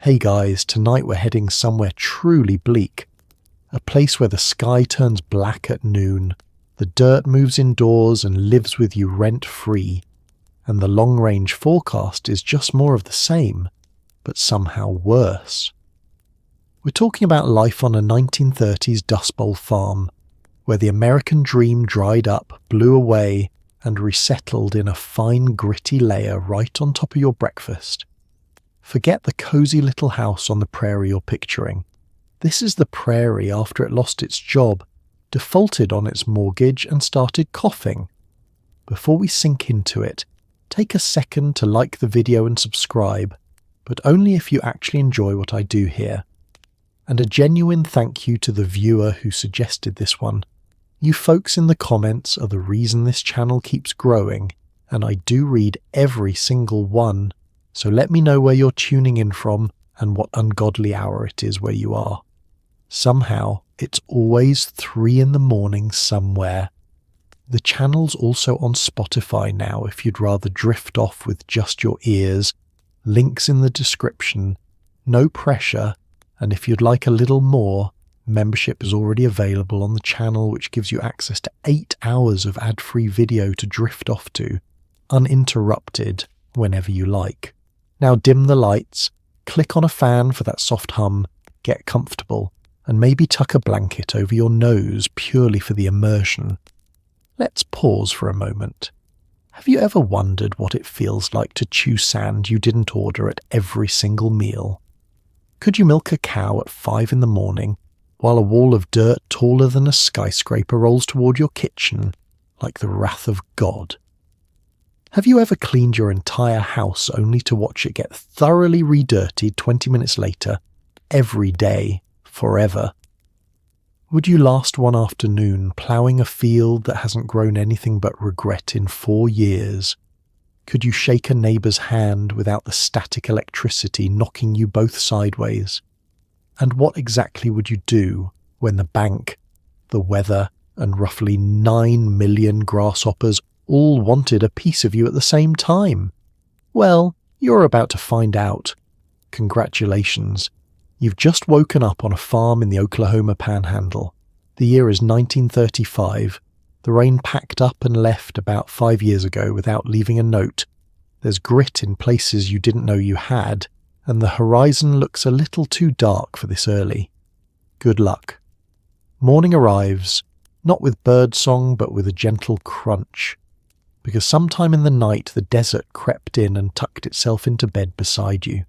Hey guys, tonight we're heading somewhere truly bleak. A place where the sky turns black at noon, the dirt moves indoors and lives with you rent-free, and the long-range forecast is just more of the same, but somehow worse. We're talking about life on a 1930s Dust Bowl farm, where the American dream dried up, blew away, and resettled in a fine gritty layer right on top of your breakfast. Forget the cosy little house on the prairie you're picturing. This is the prairie after it lost its job, defaulted on its mortgage and started coughing. Before we sink into it, take a second to like the video and subscribe, but only if you actually enjoy what I do here. And a genuine thank you to the viewer who suggested this one. You folks in the comments are the reason this channel keeps growing, and I do read every single one, so let me know where you're tuning in from and what ungodly hour it is where you are. Somehow, it's always 3 a.m. somewhere. The channel's also on Spotify now if you'd rather drift off with just your ears. Links in the description. No pressure, and if you'd like a little more, membership is already available on the channel, which gives you access to 8 hours of ad-free video to drift off to, uninterrupted, whenever you like. Now dim the lights, click on a fan for that soft hum, get comfortable, and maybe tuck a blanket over your nose purely for the immersion. Let's pause for a moment. Have you ever wondered what it feels like to chew sand you didn't order at every single meal? Could you milk a cow at 5 a.m, while a wall of dirt taller than a skyscraper rolls toward your kitchen like the wrath of God? Have you ever cleaned your entire house only to watch it get thoroughly re-dirtied 20 minutes later, every day, forever? Would you last one afternoon ploughing a field that hasn't grown anything but regret in 4 years? Could you shake a neighbour's hand without the static electricity knocking you both sideways? And what exactly would you do when the bank, the weather, and roughly 9 million grasshoppers all wanted a piece of you at the same time? Well, you're about to find out. Congratulations. You've just woken up on a farm in the Oklahoma Panhandle. The year is 1935. The rain packed up and left about 5 years ago without leaving a note. There's grit in places you didn't know you had, and the horizon looks a little too dark for this early. Good luck. Morning arrives, not with birdsong but with a gentle crunch, because sometime in the night the desert crept in and tucked itself into bed beside you.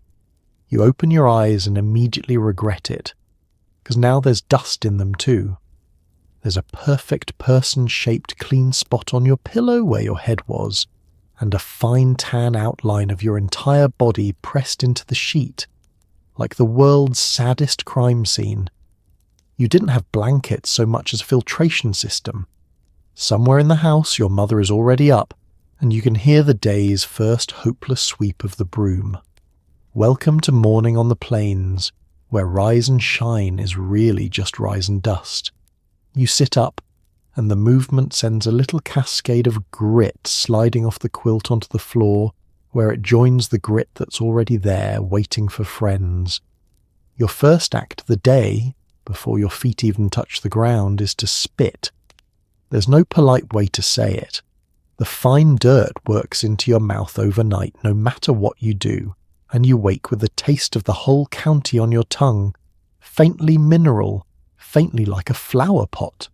You open your eyes and immediately regret it, because now there's dust in them too. There's a perfect person-shaped clean spot on your pillow where your head was, and a fine tan outline of your entire body pressed into the sheet, like the world's saddest crime scene. You didn't have blankets so much as a filtration system. Somewhere in the house your mother is already up, and you can hear the day's first hopeless sweep of the broom. Welcome to morning on the plains, where rise and shine is really just rise and dust. You sit up, and the movement sends a little cascade of grit sliding off the quilt onto the floor, where it joins the grit that's already there, waiting for friends. Your first act of the day, before your feet even touch the ground, is to spit. There's no polite way to say it. The fine dirt works into your mouth overnight, no matter what you do, and you wake with the taste of the whole county on your tongue, faintly mineral, faintly like a flower pot.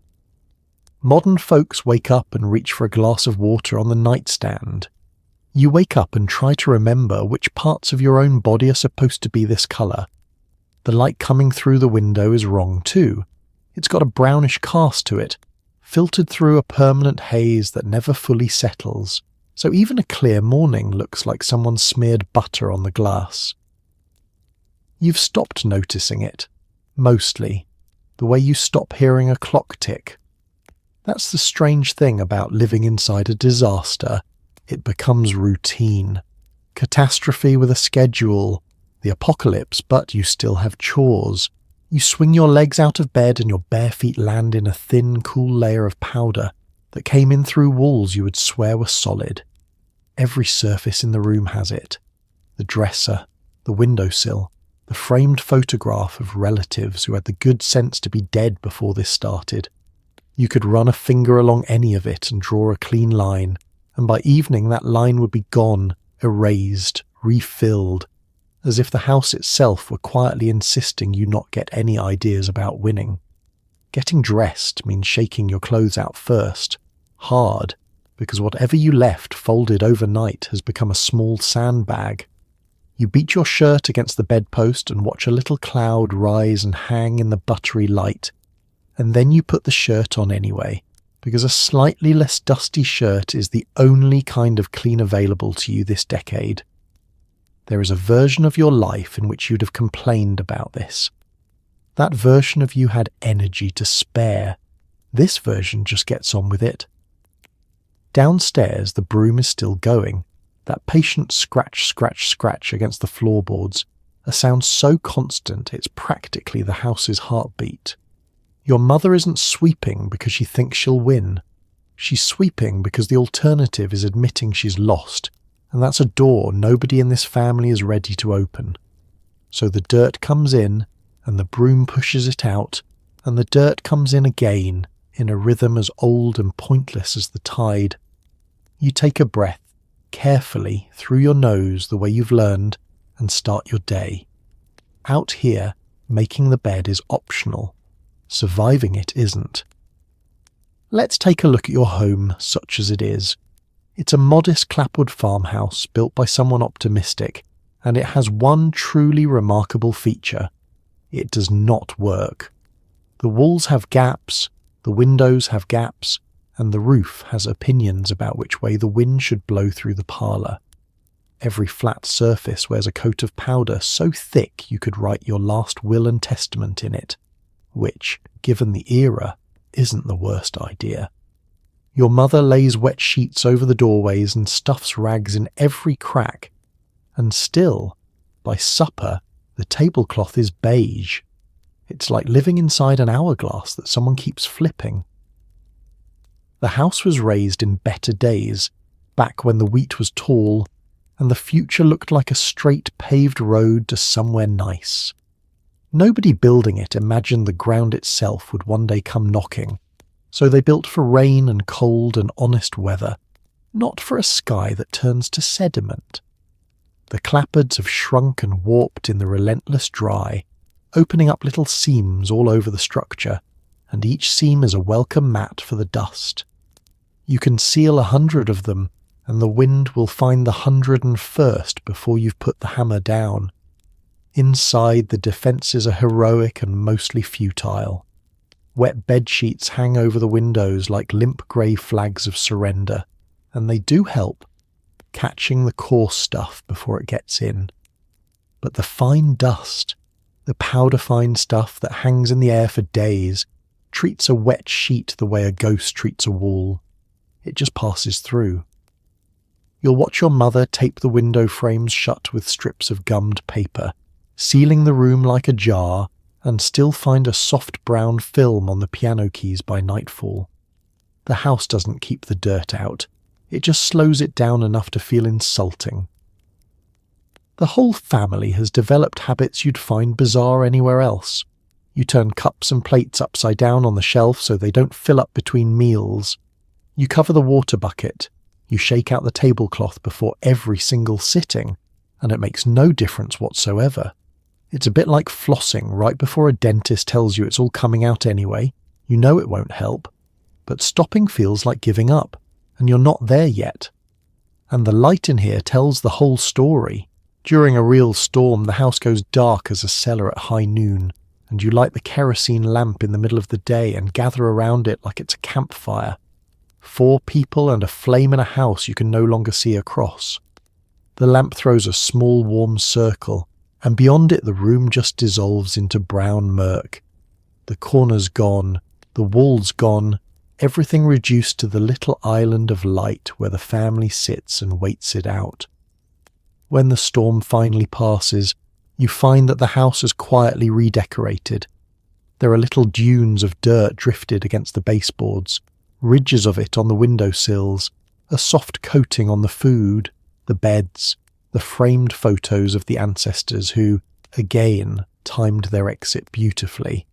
Modern folks wake up and reach for a glass of water on the nightstand. You wake up and try to remember which parts of your own body are supposed to be this colour. The light coming through the window is wrong too. It's got a brownish cast to it, filtered through a permanent haze that never fully settles, so even a clear morning looks like someone smeared butter on the glass. You've stopped noticing it, mostly, the way you stop hearing a clock tick. That's the strange thing about living inside a disaster. It becomes routine. Catastrophe with a schedule. The apocalypse, but you still have chores. You swing your legs out of bed and your bare feet land in a thin, cool layer of powder that came in through walls you would swear were solid. Every surface in the room has it. The dresser, the windowsill, the framed photograph of relatives who had the good sense to be dead before this started. You could run a finger along any of it and draw a clean line, and by evening that line would be gone, erased, refilled, as if the house itself were quietly insisting you not get any ideas about winning. Getting dressed means shaking your clothes out first, hard, because whatever you left folded overnight has become a small sandbag. You beat your shirt against the bedpost and watch a little cloud rise and hang in the buttery light, and then you put the shirt on anyway, because a slightly less dusty shirt is the only kind of clean available to you this decade. There is a version of your life in which you'd have complained about this. That version of you had energy to spare. This version just gets on with it. Downstairs, the broom is still going, that patient scratch, scratch, scratch against the floorboards, a sound so constant it's practically the house's heartbeat. Your mother isn't sweeping because she thinks she'll win. She's sweeping because the alternative is admitting she's lost, and that's a door nobody in this family is ready to open. So the dirt comes in, and the broom pushes it out, and the dirt comes in again, in a rhythm as old and pointless as the tide. You take a breath, carefully, through your nose the way you've learned, and start your day. Out here, making the bed is optional. Surviving it isn't. Let's take a look at your home, such as it is. It's a modest clapwood farmhouse built by someone optimistic, and it has one truly remarkable feature. It does not work. The walls have gaps, the windows have gaps, and the roof has opinions about which way the wind should blow through the parlour. Every flat surface wears a coat of powder so thick you could write your last will and testament in it, which, given the era, isn't the worst idea. Your mother lays wet sheets over the doorways and stuffs rags in every crack, and still, by supper, the tablecloth is beige. It's like living inside an hourglass that someone keeps flipping. The house was raised in better days, back when the wheat was tall, and the future looked like a straight paved road to somewhere nice. Nobody building it imagined the ground itself would one day come knocking, so they built for rain and cold and honest weather, not for a sky that turns to sediment. The clapboards have shrunk and warped in the relentless dry, opening up little seams all over the structure, and each seam is a welcome mat for the dust. You can seal 100 of them, and the wind will find the 101st before you've put the hammer down. Inside, the defences are heroic and mostly futile. Wet bedsheets hang over the windows like limp grey flags of surrender, and they do help, catching the coarse stuff before it gets in. But the fine dust, the powder-fine stuff that hangs in the air for days, treats a wet sheet the way a ghost treats a wall. It just passes through. You'll watch your mother tape the window frames shut with strips of gummed paper, sealing the room like a jar, and still find a soft brown film on the piano keys by nightfall. The house doesn't keep the dirt out. It just slows it down enough to feel insulting. The whole family has developed habits you'd find bizarre anywhere else. You turn cups and plates upside down on the shelf so they don't fill up between meals. You cover the water bucket. You shake out the tablecloth before every single sitting, and it makes no difference whatsoever. It's a bit like flossing right before a dentist tells you it's all coming out anyway. You know it won't help. But stopping feels like giving up, and you're not there yet. And the light in here tells the whole story. During a real storm, the house goes dark as a cellar at high noon, and you light the kerosene lamp in the middle of the day and gather around it like it's a campfire. 4 people and a flame in a house you can no longer see across. The lamp throws a small warm circle, and beyond it the room just dissolves into brown murk. The corners gone, the walls gone, everything reduced to the little island of light where the family sits and waits it out. When the storm finally passes, you find that the house is quietly redecorated. There are little dunes of dirt drifted against the baseboards, ridges of it on the windowsills, a soft coating on the food, the beds, the framed photos of the ancestors who, again timed their exit beautifully.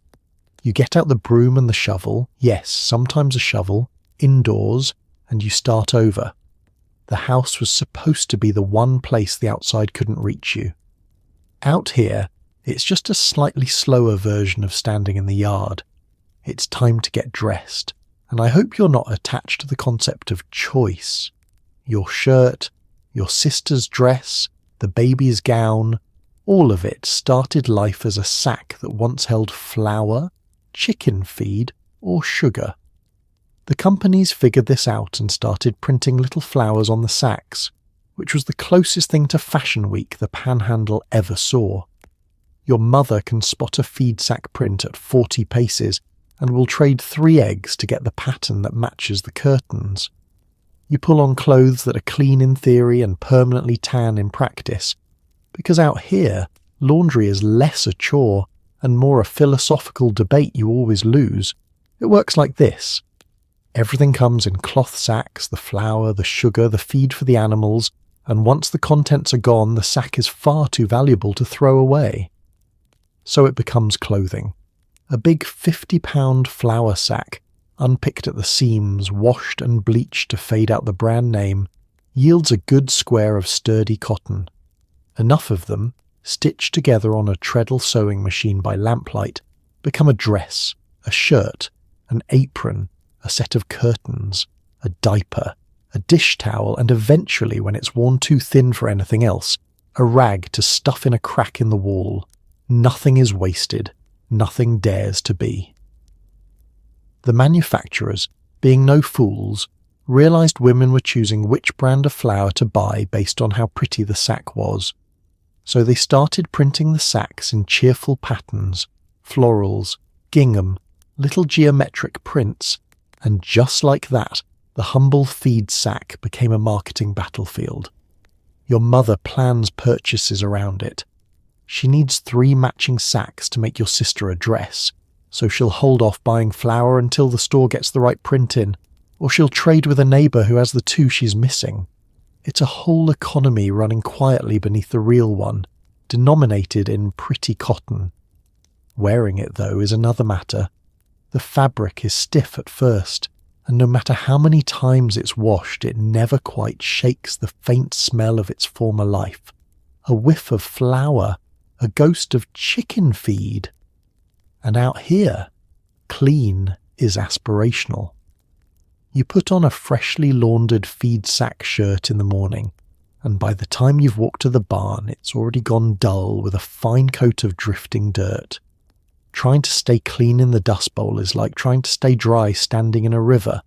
You get out the broom and the shovel, yes, sometimes a shovel, indoors, and you start over. The house was supposed to be the one place the outside couldn't reach you. Out here, it's just a slightly slower version of standing in the yard. It's time to get dressed, and I hope you're not attached to the concept of choice. Your shirt, your sister's dress, the baby's gown, all of it started life as a sack that once held flour, chicken feed, or sugar. The companies figured this out and started printing little flowers on the sacks, which was the closest thing to Fashion Week the Panhandle ever saw. Your mother can spot a feed sack print at 40 paces and will trade 3 eggs to get the pattern that matches the curtains. You pull on clothes that are clean in theory and permanently tan in practice, because out here, laundry is less a chore and more a philosophical debate you always lose. It works like this. Everything comes in cloth sacks, the flour, the sugar, the feed for the animals, and once the contents are gone, the sack is far too valuable to throw away. So it becomes clothing. A big 50-pound flour sack, unpicked at the seams, washed and bleached to fade out the brand name, yields a good square of sturdy cotton. Enough of them, stitched together on a treadle sewing machine by lamplight, become a dress, a shirt, an apron, a set of curtains, a diaper, a dish towel, and eventually, when it's worn too thin for anything else, a rag to stuff in a crack in the wall. Nothing is wasted. Nothing dares to be. The manufacturers, being no fools, realised women were choosing which brand of flour to buy based on how pretty the sack was. So they started printing the sacks in cheerful patterns, florals, gingham, little geometric prints, and just like that, the humble feed sack became a marketing battlefield. Your mother plans purchases around it. She needs 3 matching sacks to make your sister a dress, so she'll hold off buying flour until the store gets the right print in, or she'll trade with a neighbour who has the 2 she's missing. It's a whole economy running quietly beneath the real one, denominated in pretty cotton. Wearing it, though, is another matter. The fabric is stiff at first, and no matter how many times it's washed, it never quite shakes the faint smell of its former life. A whiff of flour, a ghost of chicken feed. And out here, clean is aspirational. You put on a freshly laundered feed sack shirt in the morning, and by the time you've walked to the barn, it's already gone dull with a fine coat of drifting dirt. Trying to stay clean in the Dust Bowl is like trying to stay dry standing in a river.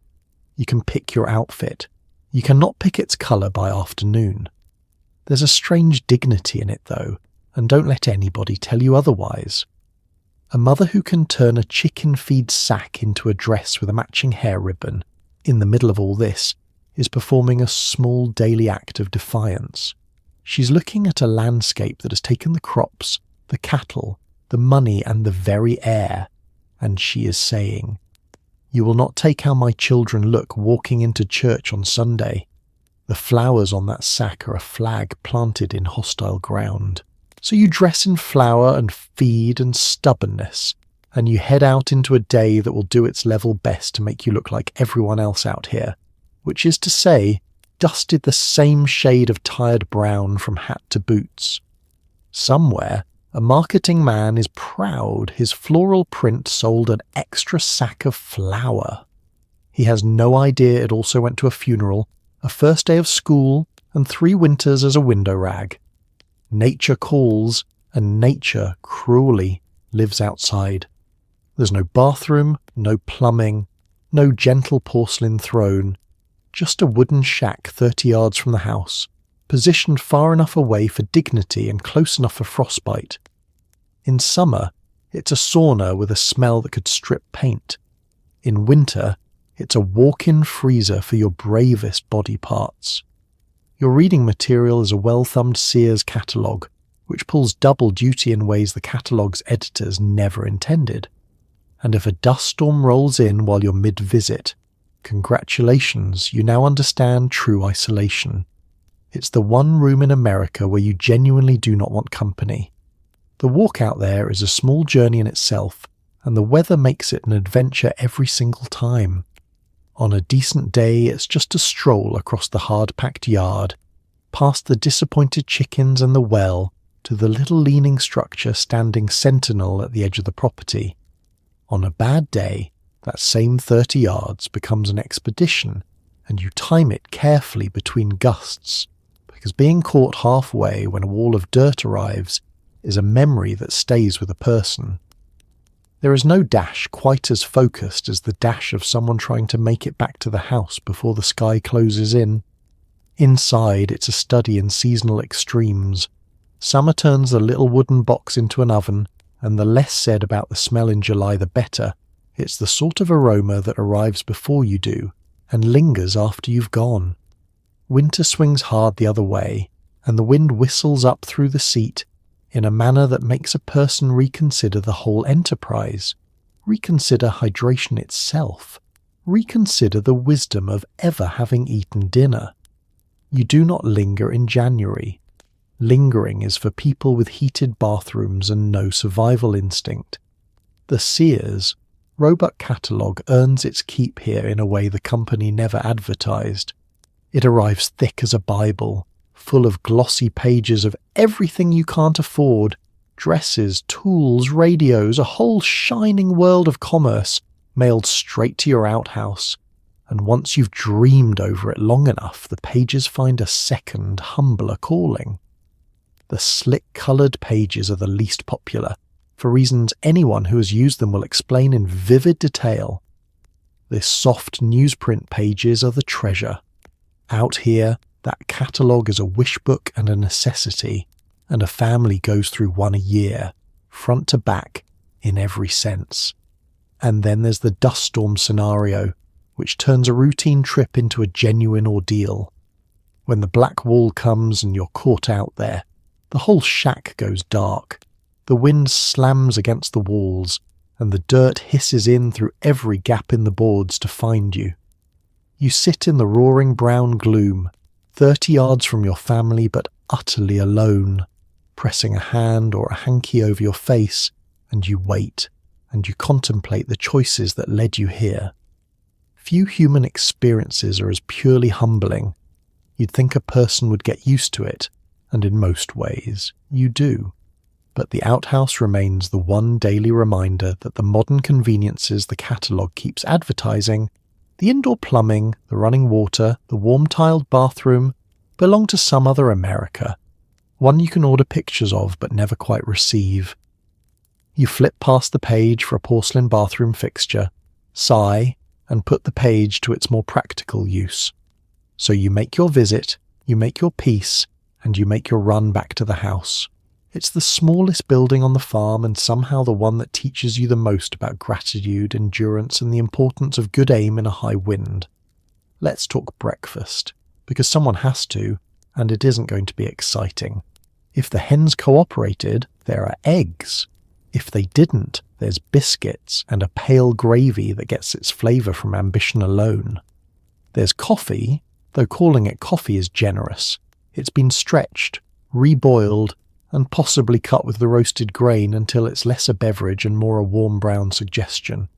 You can pick your outfit. You cannot pick its colour by afternoon. There's a strange dignity in it, though, and don't let anybody tell you otherwise. A mother who can turn a chicken feed sack into a dress with a matching hair ribbon, in the middle of all this, is performing a small daily act of defiance. She's looking at a landscape that has taken the crops, the cattle, the money and the very air, and she is saying, "You will not take how my children look walking into church on Sunday." The flowers on that sack are a flag planted in hostile ground. So you dress in flour and feed and stubbornness, and you head out into a day that will do its level best to make you look like everyone else out here, which is to say, dusted the same shade of tired brown from hat to boots. Somewhere, a marketing man is proud his floral print sold an extra sack of flour. He has no idea it also went to a funeral, a first day of school, and 3 winters as a window rag. Nature calls, and nature, cruelly, lives outside. There's no bathroom, no plumbing, no gentle porcelain throne, just a wooden shack 30 yards from the house, positioned far enough away for dignity and close enough for frostbite. In summer, it's a sauna with a smell that could strip paint. In winter, it's a walk-in freezer for your bravest body parts. Your reading material is a well-thumbed Sears catalogue, which pulls double duty in ways the catalogue's editors never intended. And if a dust storm rolls in while you're mid-visit, congratulations, you now understand true isolation. It's the one room in America where you genuinely do not want company. The walk out there is a small journey in itself, and the weather makes it an adventure every single time. On a decent day, it's just a stroll across the hard-packed yard, past the disappointed chickens and the well, to the little leaning structure standing sentinel at the edge of the property. On a bad day, that same 30 yards becomes an expedition, and you time it carefully between gusts, because being caught halfway when a wall of dirt arrives is a memory that stays with a person. There is no dash quite as focused as the dash of someone trying to make it back to the house before the sky closes in. Inside, it's a study in seasonal extremes. Summer turns the little wooden box into an oven, and the less said about the smell in July the better. It's the sort of aroma that arrives before you do, and lingers after you've gone. Winter swings hard the other way, and the wind whistles up through the seat in a manner that makes a person reconsider the whole enterprise, reconsider hydration itself, reconsider the wisdom of ever having eaten dinner. You do not linger in January. Lingering is for people with heated bathrooms and no survival instinct. The Sears Roebuck catalogue earns its keep here in a way the company never advertised. It arrives thick as a Bible, full of glossy pages of everything you can't afford, dresses, tools, radios, a whole shining world of commerce mailed straight to your outhouse. And once you've dreamed over it long enough, the pages find a second, humbler calling. The slick-coloured pages are the least popular, for reasons anyone who has used them will explain in vivid detail. The soft newsprint pages are the treasure. Out here, that catalogue is a wish book and a necessity, and a family goes through one a year, front to back, in every sense. And then there's the dust storm scenario, which turns a routine trip into a genuine ordeal. When the black wall comes and you're caught out there, the whole shack goes dark. The wind slams against the walls, and the dirt hisses in through every gap in the boards to find you. You sit in the roaring brown gloom, 30 yards from your family but utterly alone, pressing a hand or a hanky over your face, and you wait, and you contemplate the choices that led you here. Few human experiences are as purely humbling. You'd think a person would get used to it, and in most ways, you do. But the outhouse remains the one daily reminder that the modern conveniences the catalogue keeps advertising, the indoor plumbing, the running water, the warm-tiled bathroom, belong to some other America, one you can order pictures of but never quite receive. You flip past the page for a porcelain bathroom fixture, sigh, and put the page to its more practical use. So you make your visit, you make your peace, and you make your run back to the house. It's the smallest building on the farm and somehow the one that teaches you the most about gratitude, endurance, and the importance of good aim in a high wind. Let's talk breakfast, because someone has to, and it isn't going to be exciting. If the hens cooperated, there are eggs. If they didn't, there's biscuits and a pale gravy that gets its flavour from ambition alone. There's coffee, though calling it coffee is generous. It's been stretched, reboiled, and possibly cut with the roasted grain until it's less a beverage and more a warm brown suggestion.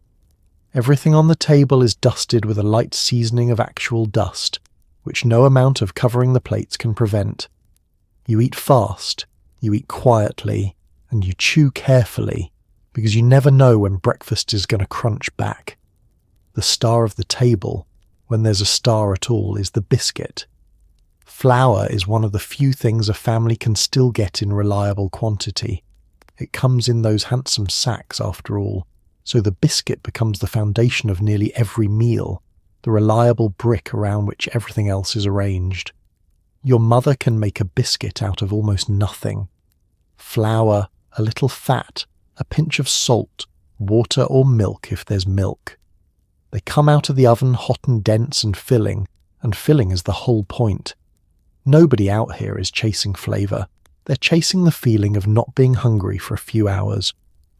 Everything on the table is dusted with a light seasoning of actual dust, which no amount of covering the plates can prevent. You eat fast, you eat quietly, and you chew carefully, because you never know when breakfast is going to crunch back. The star of the table, when there's a star at all, is the biscuit. Flour is one of the few things a family can still get in reliable quantity. It comes in those handsome sacks after all, so the biscuit becomes the foundation of nearly every meal, the reliable brick around which everything else is arranged. Your mother can make a biscuit out of almost nothing. Flour, a little fat, a pinch of salt, water or milk if there's milk. They come out of the oven hot and dense and filling is the whole point. Nobody out here is chasing flavour. They're chasing the feeling of not being hungry for a few hours.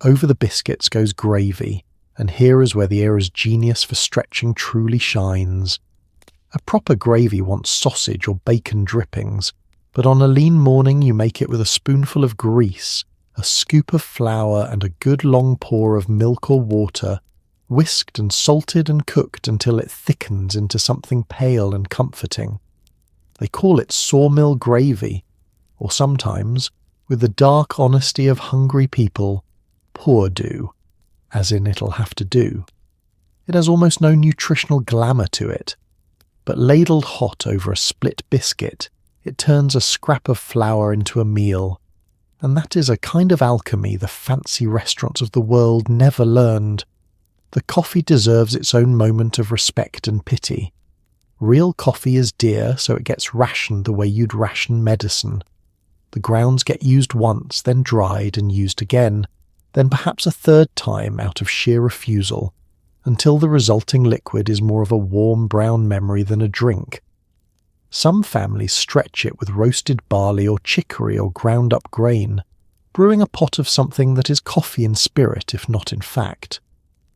Over the biscuits goes gravy, and here is where the era's genius for stretching truly shines. A proper gravy wants sausage or bacon drippings, but on a lean morning you make it with a spoonful of grease, A scoop of flour and a good long pour of milk or water, whisked and salted and cooked until it thickens into something pale and comforting. They call it sawmill gravy, or sometimes, with the dark honesty of hungry people, poor do, as in it'll have to do. It has almost no nutritional glamour to it, but ladled hot over a split biscuit, it turns a scrap of flour into a meal, and that is a kind of alchemy the fancy restaurants of the world never learned. The coffee deserves its own moment of respect and pity. Real coffee is dear, so it gets rationed the way you'd ration medicine. The grounds get used once, then dried and used again, then perhaps a third time out of sheer refusal, until the resulting liquid is more of a warm brown memory than a drink. Some families stretch it with roasted barley or chicory or ground-up grain, brewing a pot of something that is coffee in spirit if not in fact.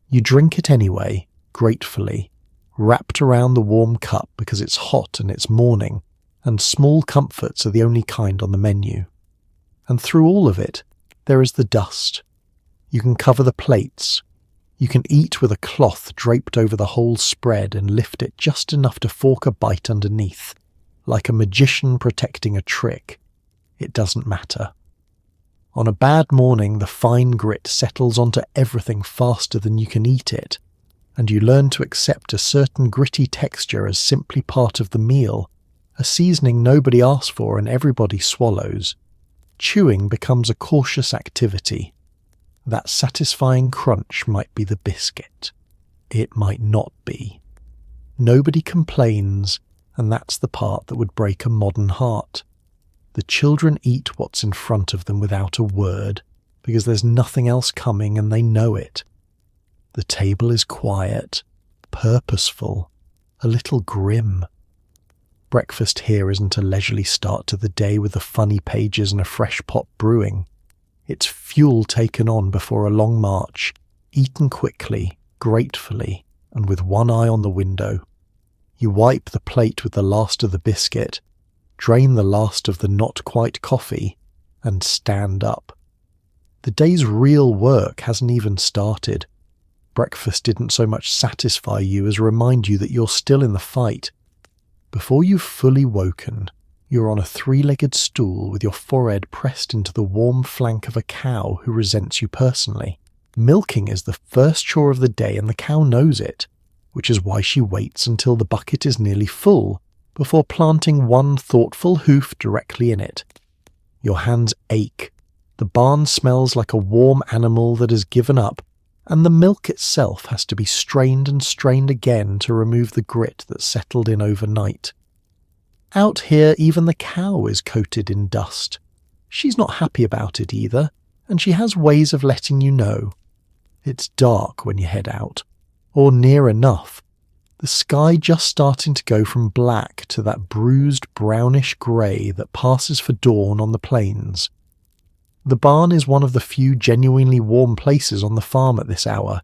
You drink it anyway, gratefully, wrapped around the warm cup because it's hot and it's morning, and small comforts are the only kind on the menu. And through all of it, there is the dust. You can cover the plates. You can eat with a cloth draped over the whole spread and lift it just enough to fork a bite underneath, like a magician protecting a trick. It doesn't matter. On a bad morning, the fine grit settles onto everything faster than you can eat it, and you learn to accept a certain gritty texture as simply part of the meal, a seasoning nobody asks for and everybody swallows. Chewing becomes a cautious activity. That satisfying crunch might be the biscuit. It might not be. Nobody complains, and that's the part that would break a modern heart. The children eat what's in front of them without a word, because there's nothing else coming and they know it. The table is quiet, purposeful, a little grim. Breakfast here isn't a leisurely start to the day with the funny pages and a fresh pot brewing. It's fuel taken on before a long march, eaten quickly, gratefully, and with one eye on the window. You wipe the plate with the last of the biscuit, drain the last of the not quite coffee, and stand up. The day's real work hasn't even started. Breakfast didn't so much satisfy you as remind you that you're still in the fight. Before you've fully woken, you're on a three-legged stool with your forehead pressed into the warm flank of a cow who resents you personally. Milking is the first chore of the day and the cow knows it, which is why she waits until the bucket is nearly full before planting one thoughtful hoof directly in it. Your hands ache, the barn smells like a warm animal that has given up, and the milk itself has to be strained and strained again to remove the grit that settled in overnight. Out here, even the cow is coated in dust. She's not happy about it either, and she has ways of letting you know. It's dark when you head out, or near enough. The sky just starting to go from black to that bruised brownish grey that passes for dawn on the plains. The barn is one of the few genuinely warm places on the farm at this hour,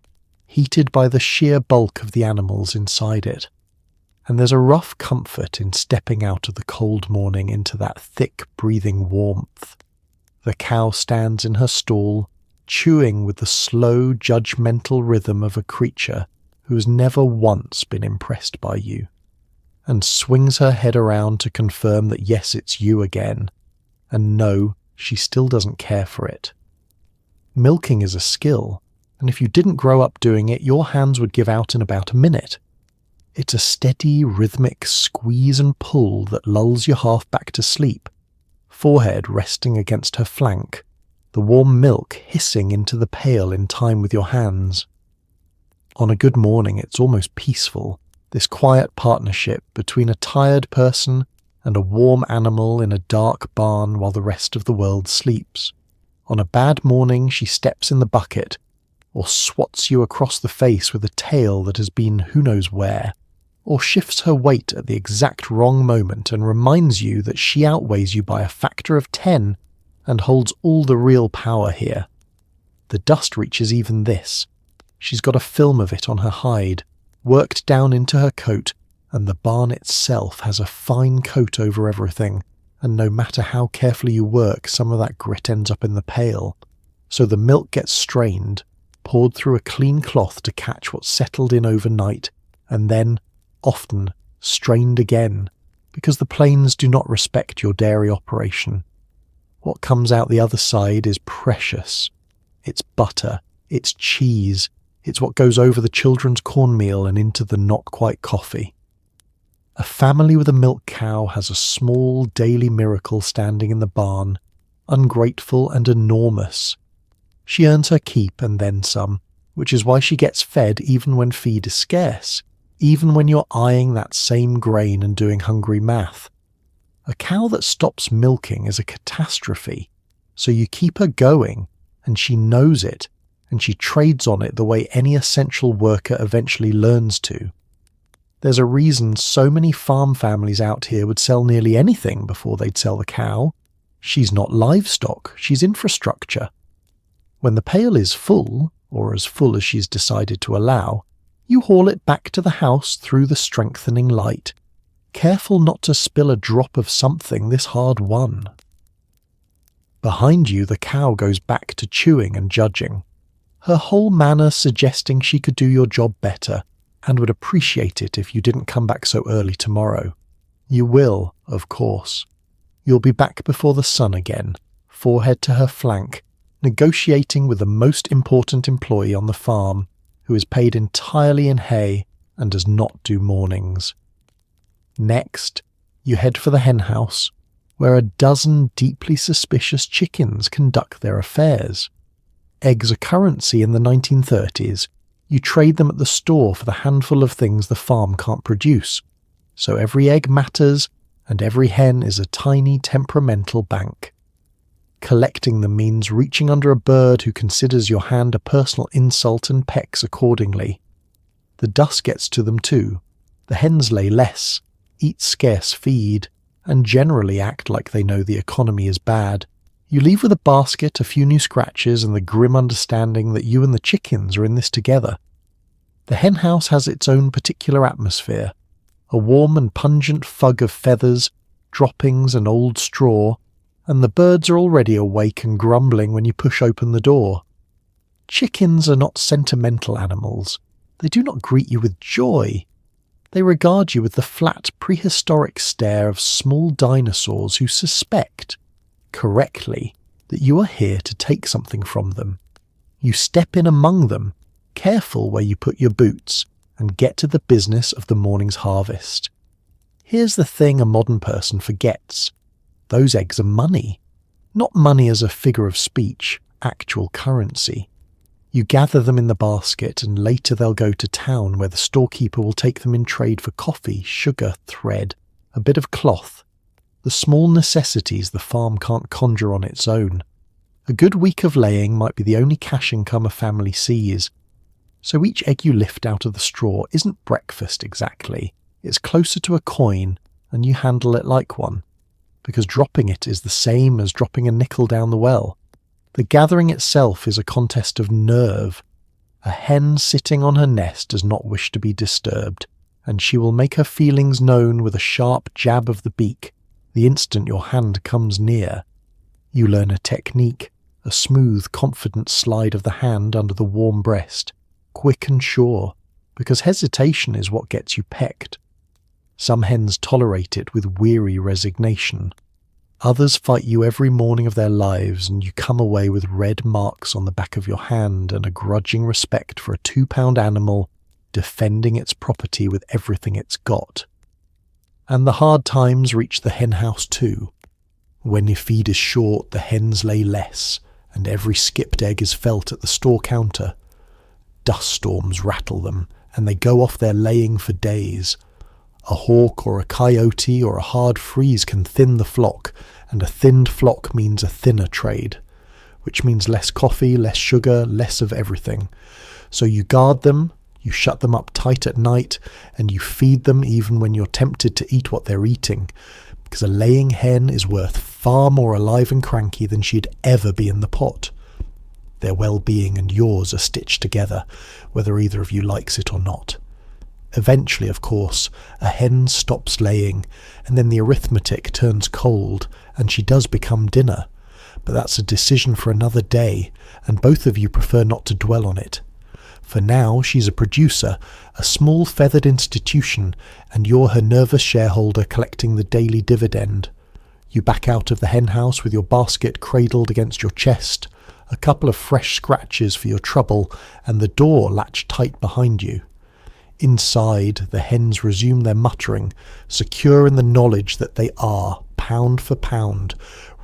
heated by the sheer bulk of the animals inside it. And there's a rough comfort in stepping out of the cold morning into that thick breathing warmth. The cow stands in her stall, chewing with the slow, judgmental rhythm of a creature who has never once been impressed by you, and swings her head around to confirm that yes, it's you again, and no, she still doesn't care for it. Milking is a skill, and if you didn't grow up doing it, your hands would give out in about a minute. It's a steady, rhythmic squeeze and pull that lulls you half back to sleep, forehead resting against her flank, the warm milk hissing into the pail in time with your hands. On a good morning, it's almost peaceful, this quiet partnership between a tired person and a warm animal in a dark barn while the rest of the world sleeps. On a bad morning, she steps in the bucket, or swats you across the face with a tail that has been who knows where, or shifts her weight at the exact wrong moment and reminds you that she outweighs you by a factor of 10 and holds all the real power here. The dust reaches even this. She's got a film of it on her hide, worked down into her coat, and the barn itself has a fine coat over everything, and no matter how carefully you work, some of that grit ends up in the pail. So the milk gets strained, poured through a clean cloth to catch what's settled in overnight, and then, often, strained again, because the plains do not respect your dairy operation. What comes out the other side is precious. It's butter, it's cheese, it's what goes over the children's cornmeal and into the not-quite coffee. A family with a milk cow has a small daily miracle standing in the barn, ungrateful and enormous. She earns her keep and then some, which is why she gets fed even when feed is scarce, even when you're eyeing that same grain and doing hungry math. A cow that stops milking is a catastrophe, so you keep her going, and she knows it, and she trades on it the way any essential worker eventually learns to. There's a reason so many farm families out here would sell nearly anything before they'd sell the cow. She's not livestock, she's infrastructure. When the pail is full, or as full as she's decided to allow, you haul it back to the house through the strengthening light, careful not to spill a drop of something this hard won. Behind you, the cow goes back to chewing and judging, her whole manner suggesting she could do your job better and would appreciate it if you didn't come back so early tomorrow. You will, of course. You'll be back before the sun again, forehead to her flank, negotiating with the most important employee on the farm, who is paid entirely in hay and does not do mornings. Next, you head for the henhouse, where a dozen deeply suspicious chickens conduct their affairs. Eggs are currency in the 1930s. You trade them at the store for the handful of things the farm can't produce. So every egg matters, and every hen is a tiny temperamental bank. Collecting them means reaching under a bird who considers your hand a personal insult and pecks accordingly. The dust gets to them too. The hens lay less, eat scarce feed, and generally act like they know the economy is bad. You leave with a basket, a few new scratches, and the grim understanding that you and the chickens are in this together. The henhouse has its own particular atmosphere, a warm and pungent fug of feathers, droppings and old straw, and the birds are already awake and grumbling when you push open the door. Chickens are not sentimental animals. They do not greet you with joy. They regard you with the flat, prehistoric stare of small dinosaurs who suspect, correctly, that you are here to take something from them. You step in among them, careful where you put your boots, and get to the business of the morning's harvest. Here's the thing a modern person forgets. Those eggs are money. Not money as a figure of speech, actual currency. You gather them in the basket, and later they'll go to town where the storekeeper will take them in trade for coffee, sugar, thread, a bit of cloth, the small necessities the farm can't conjure on its own. A good week of laying might be the only cash income a family sees. So each egg you lift out of the straw isn't breakfast exactly. It's closer to a coin, and you handle it like one, because dropping it is the same as dropping a nickel down the well. The gathering itself is a contest of nerve. A hen sitting on her nest does not wish to be disturbed, and she will make her feelings known with a sharp jab of the beak the instant your hand comes near. You learn a technique, a smooth, confident slide of the hand under the warm breast, quick and sure, because hesitation is what gets you pecked. Some hens tolerate it with weary resignation. Others fight you every morning of their lives, and you come away with red marks on the back of your hand and a grudging respect for a 2-pound animal defending its property with everything it's got. And the hard times reach the henhouse too. When your feed is short, the hens lay less, and every skipped egg is felt at the store counter. Dust storms rattle them, and they go off their laying for days. A hawk or a coyote or a hard freeze can thin the flock, and a thinned flock means a thinner trade, which means less coffee, less sugar, less of everything. So you guard them, you shut them up tight at night, and you feed them even when you're tempted to eat what they're eating, because a laying hen is worth far more alive and cranky than she'd ever be in the pot. Their well-being and yours are stitched together, whether either of you likes it or not. Eventually, of course, a hen stops laying, and then the arithmetic turns cold, and she does become dinner. But that's a decision for another day, and both of you prefer not to dwell on it. For now, she's a producer, a small feathered institution, and you're her nervous shareholder collecting the daily dividend. You back out of the hen house with your basket cradled against your chest, a couple of fresh scratches for your trouble, and the door latched tight behind you. Inside, the hens resume their muttering, secure in the knowledge that they are, pound for pound,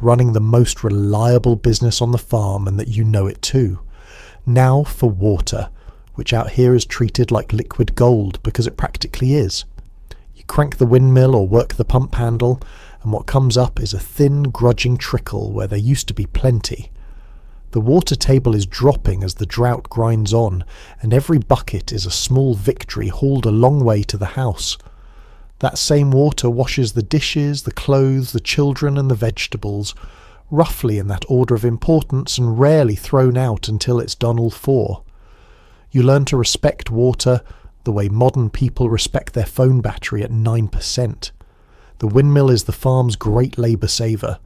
running the most reliable business on the farm, and that you know it too. Now for water, which out here is treated like liquid gold because it practically is. You crank the windmill or work the pump handle, and what comes up is a thin, grudging trickle where there used to be plenty. The water table is dropping as the drought grinds on, and every bucket is a small victory hauled a long way to the house. That same water washes the dishes, the clothes, the children and the vegetables, roughly in that order of importance, and rarely thrown out until it's done all four. You learn to respect water the way modern people respect their phone battery at 9%. The windmill is the farm's great labour saver.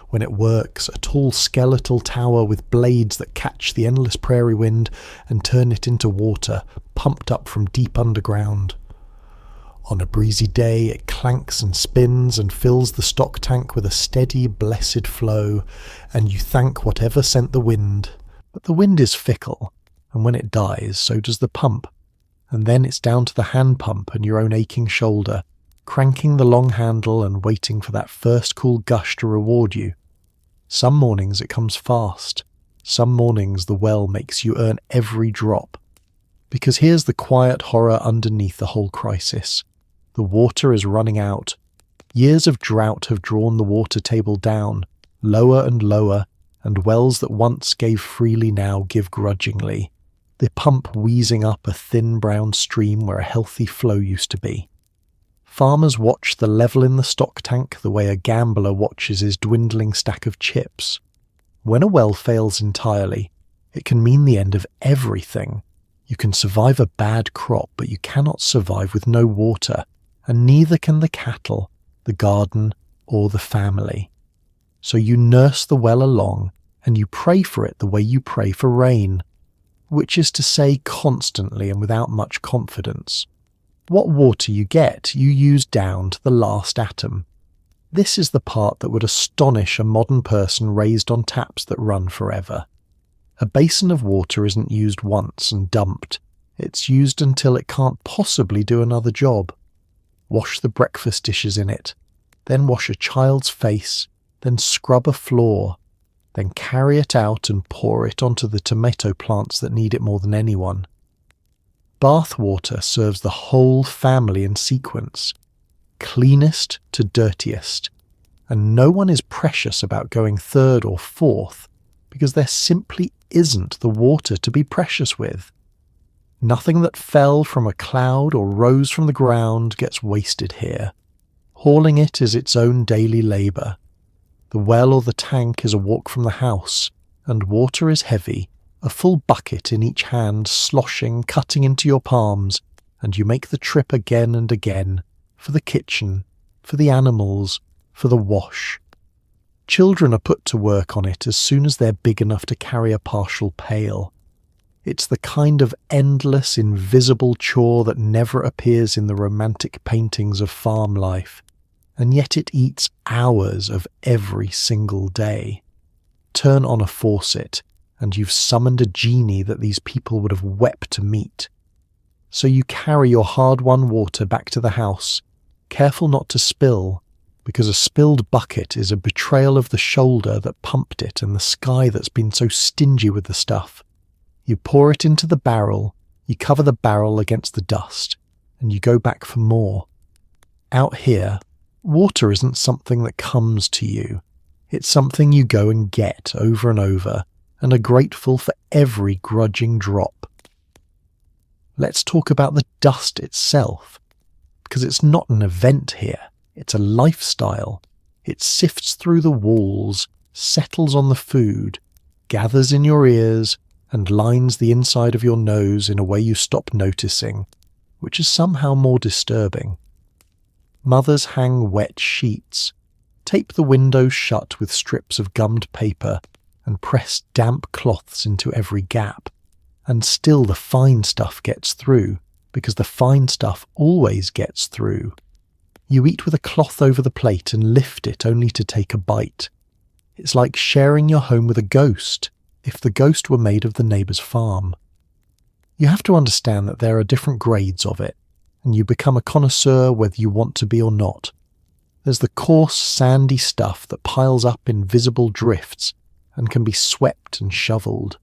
When it works, a tall skeletal tower with blades that catch the endless prairie wind and turn it into water, pumped up from deep underground. On a breezy day, it clanks and spins and fills the stock tank with a steady, blessed flow, and you thank whatever sent the wind. But the wind is fickle, and when it dies, so does the pump. And then it's down to the hand pump and your own aching shoulder, cranking the long handle and waiting for that first cool gush to reward you. Some mornings it comes fast. Some mornings the well makes you earn every drop. Because here's the quiet horror underneath the whole crisis. The water is running out. Years of drought have drawn the water table down, lower and lower, and wells that once gave freely now give grudgingly, the pump wheezing up a thin brown stream where a healthy flow used to be. Farmers watch the level in the stock tank the way a gambler watches his dwindling stack of chips. When a well fails entirely, it can mean the end of everything. You can survive a bad crop, but you cannot survive with no water, and neither can the cattle, the garden, or the family. So you nurse the well along, and you pray for it the way you pray for rain, which is to say constantly and without much confidence. What water you get, you use down to the last atom. This is the part that would astonish a modern person raised on taps that run forever. A basin of water isn't used once and dumped. It's used until it can't possibly do another job. Wash the breakfast dishes in it, then wash a child's face, then scrub a floor, then carry it out and pour it onto the tomato plants that need it more than anyone. Bath water serves the whole family in sequence, cleanest to dirtiest, and no one is precious about going third or fourth because there simply isn't the water to be precious with. Nothing that fell from a cloud or rose from the ground gets wasted here. Hauling it is its own daily labour. The well or the tank is a walk from the house, and water is heavy, a full bucket in each hand sloshing, cutting into your palms, and you make the trip again and again, for the kitchen, for the animals, for the wash. Children are put to work on it as soon as they're big enough to carry a partial pail. It's the kind of endless, invisible chore that never appears in the romantic paintings of farm life, and yet it eats hours of every single day. Turn on a faucet, and you've summoned a genie that these people would have wept to meet. So you carry your hard-won water back to the house, careful not to spill, because a spilled bucket is a betrayal of the shoulder that pumped it and the sky that's been so stingy with the stuff. You pour it into the barrel, you cover the barrel against the dust, and you go back for more. Out here, water isn't something that comes to you. It's something you go and get over and over, and are grateful for every grudging drop. Let's talk about the dust itself, because it's not an event here, it's a lifestyle. It sifts through the walls, settles on the food, gathers in your ears, and lines the inside of your nose in a way you stop noticing, which is somehow more disturbing. Mothers hang wet sheets, tape the windows shut with strips of gummed paper, and press damp cloths into every gap. And still the fine stuff gets through, because the fine stuff always gets through. You eat with a cloth over the plate and lift it only to take a bite. It's like sharing your home with a ghost, if the ghost were made of the neighbour's farm. You have to understand that there are different grades of it, and you become a connoisseur whether you want to be or not. There's the coarse, sandy stuff that piles up in visible drifts and can be swept and shovelled.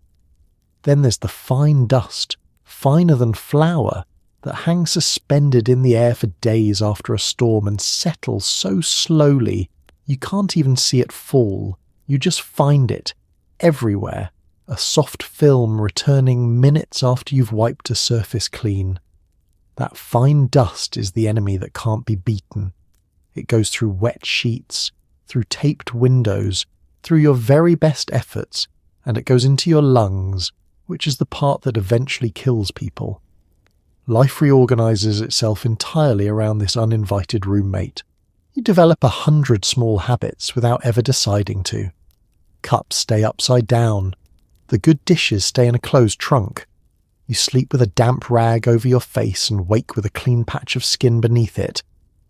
Then there's the fine dust, finer than flour, that hangs suspended in the air for days after a storm and settles so slowly you can't even see it fall. You just find it everywhere, a soft film returning minutes after you've wiped a surface clean. That fine dust is the enemy that can't be beaten. It goes through wet sheets, through taped windows, through your very best efforts, and it goes into your lungs, which is the part that eventually kills people. Life reorganizes itself entirely around this uninvited roommate. You develop 100 small habits without ever deciding to. Cups stay upside down. The good dishes stay in a closed trunk. You sleep with a damp rag over your face and wake with a clean patch of skin beneath it,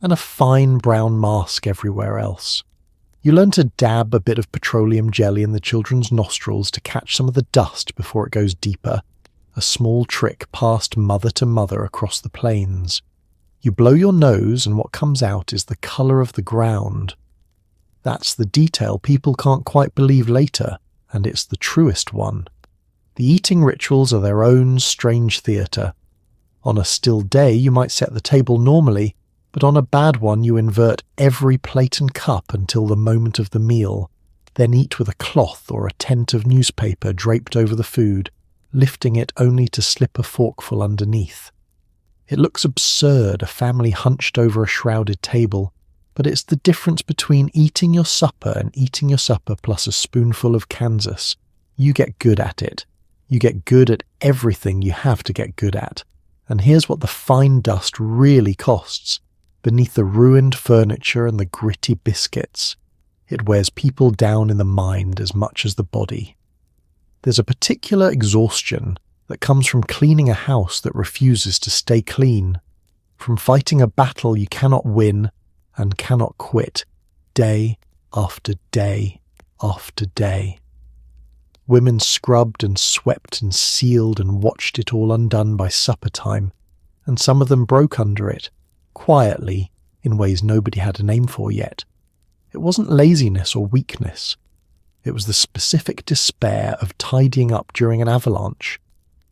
and a fine brown mask everywhere else. You learn to dab a bit of petroleum jelly in the children's nostrils to catch some of the dust before it goes deeper, a small trick passed mother to mother across the plains. You blow your nose and what comes out is the colour of the ground. That's the detail people can't quite believe later, and it's the truest one. The eating rituals are their own strange theatre. On a still day you might set the table normally, but on a bad one you invert every plate and cup until the moment of the meal, then eat with a cloth or a tent of newspaper draped over the food, lifting it only to slip a forkful underneath. It looks absurd, a family hunched over a shrouded table, but it's the difference between eating your supper and eating your supper plus a spoonful of Kansas. You get good at it. You get good at everything you have to get good at. And here's what the fine dust really costs. Beneath the ruined furniture and the gritty biscuits, it wears people down in the mind as much as the body. There's a particular exhaustion that comes from cleaning a house that refuses to stay clean, from fighting a battle you cannot win and cannot quit, day after day after day. Women scrubbed and swept and sealed and watched it all undone by supper time, and some of them broke under it, quietly, in ways nobody had a name for yet. It wasn't laziness or weakness. It was the specific despair of tidying up during an avalanche.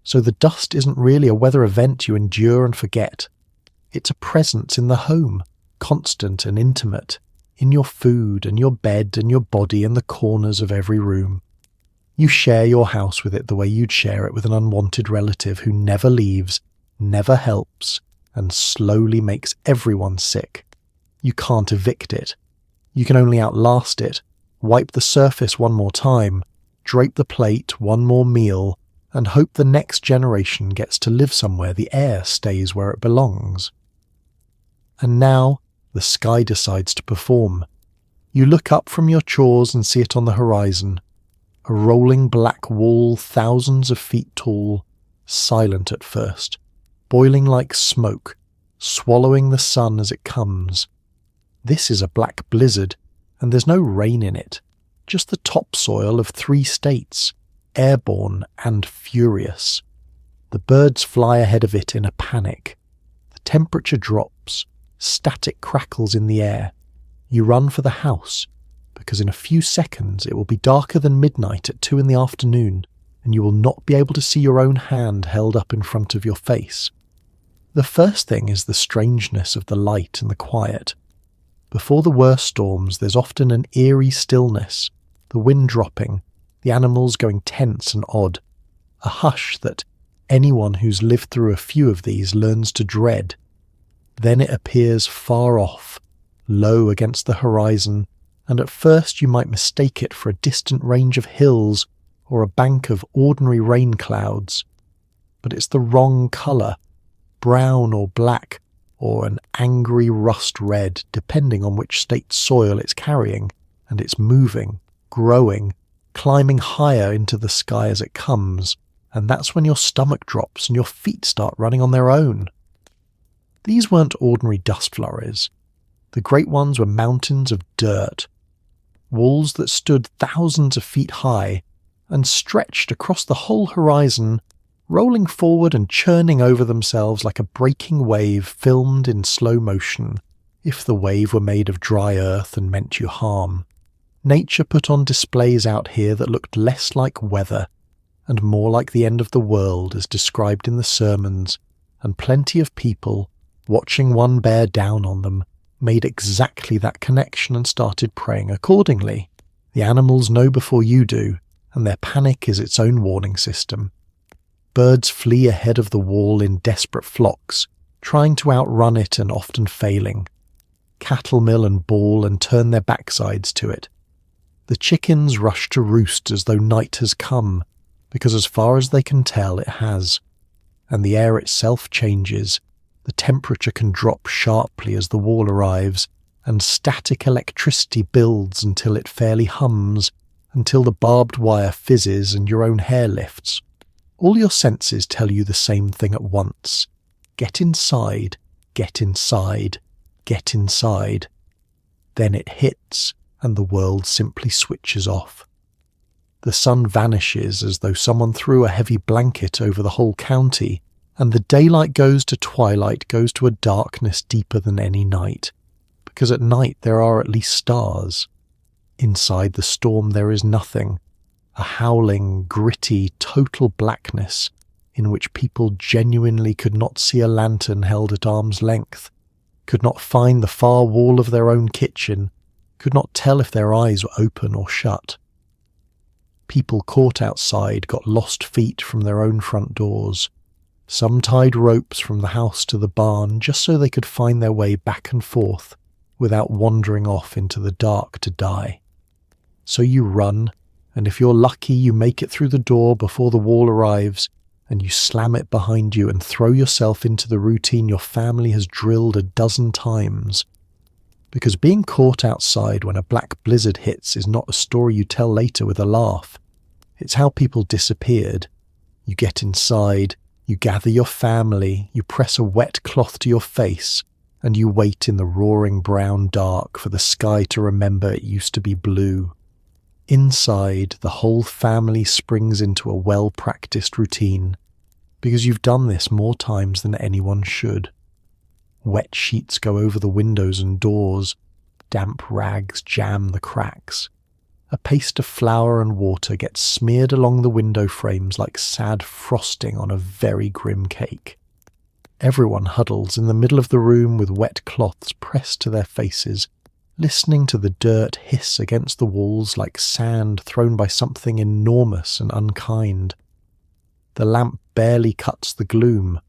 So the dust isn't really a weather event you endure and forget. It's a presence in the home, constant and intimate, in your food and your bed and your body and the corners of every room. You share your house with it the way you'd share it with an unwanted relative who never leaves, never helps, and slowly makes everyone sick. You can't evict it. You can only outlast it, wipe the surface one more time, drape the plate one more meal, and hope the next generation gets to live somewhere the air stays where it belongs. And now, the sky decides to perform. You look up from your chores and see it on the horizon. A rolling black wall thousands of feet tall, silent at first, boiling like smoke, swallowing the sun as it comes. This is a black blizzard, and there's no rain in it, just the topsoil of 3 states, airborne and furious. The birds fly ahead of it in a panic. The temperature drops, static crackles in the air. You run for the house, because in a few seconds it will be darker than midnight at 2 in the afternoon, and you will not be able to see your own hand held up in front of your face. The first thing is the strangeness of the light and the quiet. Before the worst storms, there's often an eerie stillness, the wind dropping, the animals going tense and odd, a hush that anyone who's lived through a few of these learns to dread. Then it appears far off, low against the horizon, and at first you might mistake it for a distant range of hills or a bank of ordinary rain clouds. But it's the wrong colour. brown or black, or an angry rust red, depending on which state soil it's carrying, and it's moving, growing, climbing higher into the sky as it comes, and that's when your stomach drops and your feet start running on their own. These weren't ordinary dust flurries. The great ones were mountains of dirt, walls that stood thousands of feet high and stretched across the whole horizon, rolling forward and churning over themselves like a breaking wave filmed in slow motion, if the wave were made of dry earth and meant you harm. Nature put on displays out here that looked less like weather and more like the end of the world as described in the sermons, and plenty of people, watching one bear down on them, made exactly that connection and started praying accordingly. The animals know before you do, and their panic is its own warning system. Birds flee ahead of the wall in desperate flocks, trying to outrun it and often failing. Cattle mill and bawl and turn their backsides to it. The chickens rush to roost as though night has come, because as far as they can tell it has. And the air itself changes. The temperature can drop sharply as the wall arrives, and static electricity builds until it fairly hums, until the barbed wire fizzes and your own hair lifts. All your senses tell you the same thing at once. Get inside, get inside, get inside. Then it hits, and the world simply switches off. The sun vanishes as though someone threw a heavy blanket over the whole county, and the daylight goes to twilight, goes to a darkness deeper than any night, because at night there are at least stars. Inside the storm there is nothing, a howling, gritty, total blackness in which people genuinely could not see a lantern held at arm's length, could not find the far wall of their own kitchen, could not tell if their eyes were open or shut. People caught outside got lost feet from their own front doors. Some tied ropes from the house to the barn just so they could find their way back and forth without wandering off into the dark to die. So you run, and if you're lucky you make it through the door before the wall arrives, and you slam it behind you and throw yourself into the routine your family has drilled a dozen times. Because being caught outside when a black blizzard hits is not a story you tell later with a laugh. It's how people disappeared. You get inside, you gather your family, you press a wet cloth to your face, and you wait in the roaring brown dark for the sky to remember it used to be blue. Inside, the whole family springs into a well-practiced routine, because you've done this more times than anyone should. Wet sheets go over the windows and doors, damp rags jam the cracks. A paste of flour and water gets smeared along the window frames like sad frosting on a very grim cake. Everyone huddles in the middle of the room with wet cloths pressed to their faces, listening to the dirt hiss against the walls like sand thrown by something enormous and unkind. The lamp barely cuts the gloom,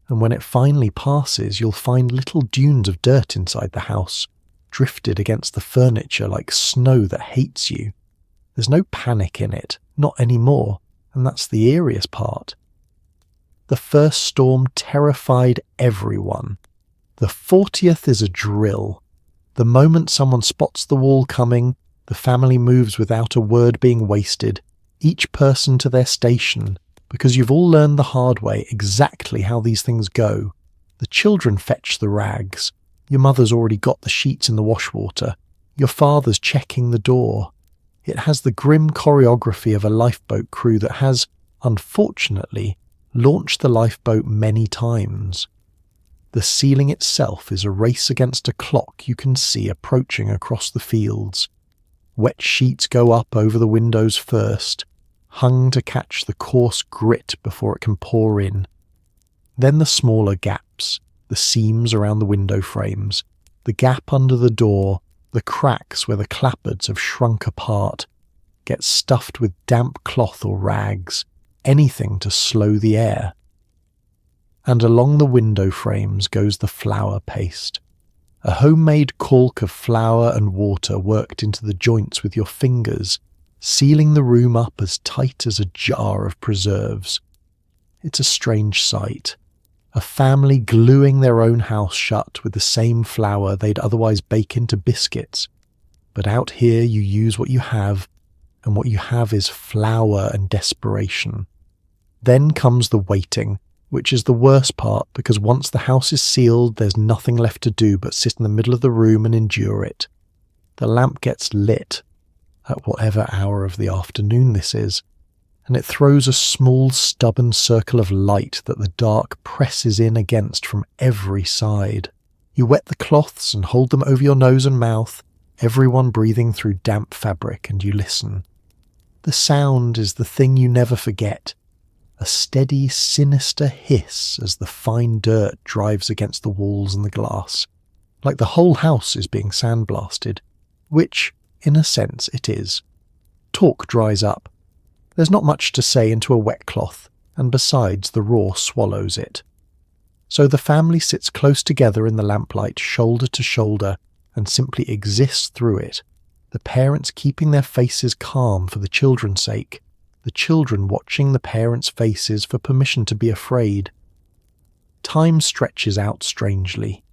and when it finally passes you'll find little dunes of dirt inside the house, drifted against the furniture like snow that hates you. There's no panic in it, not anymore, and that's the eeriest part. The first storm terrified everyone. The 40th is a drill. The moment someone spots the wall coming, the family moves without a word being wasted, each person to their station, because you've all learned the hard way exactly how these things go. The children fetch the rags. Your mother's already got the sheets in the washwater. Your father's checking the door. It has the grim choreography of a lifeboat crew that has, unfortunately, launched the lifeboat many times. The ceiling itself is a race against a clock you can see approaching across the fields. Wet sheets go up over the windows first, hung to catch the coarse grit before it can pour in. Then the smaller gaps, the seams around the window frames, the gap under the door, the cracks where the clapboards have shrunk apart, get stuffed with damp cloth or rags, anything to slow the air. And along the window frames goes the flour paste, a homemade caulk of flour and water worked into the joints with your fingers, sealing the room up as tight as a jar of preserves. It's a strange sight, A family gluing their own house shut with the same flour they'd otherwise bake into biscuits. But out here you use what you have, and what you have is flour and desperation. Then comes the waiting, which is the worst part because once the house is sealed, there's nothing left to do but sit in the middle of the room and endure it. The lamp gets lit, at whatever hour of the afternoon this is, and it throws a small stubborn circle of light that the dark presses in against from every side. You wet the cloths and hold them over your nose and mouth, everyone breathing through damp fabric, and you listen. The sound is the thing you never forget, a steady, sinister hiss as the fine dirt drives against the walls and the glass, like the whole house is being sandblasted, which, in a sense, it is. Talk dries up. There's not much to say into a wet cloth, and besides, the raw swallows it. So the family sits close together in the lamplight, shoulder to shoulder, and simply exists through it, the parents keeping their faces calm for the children's sake, the children watching the parents' faces for permission to be afraid. Time stretches out strangely.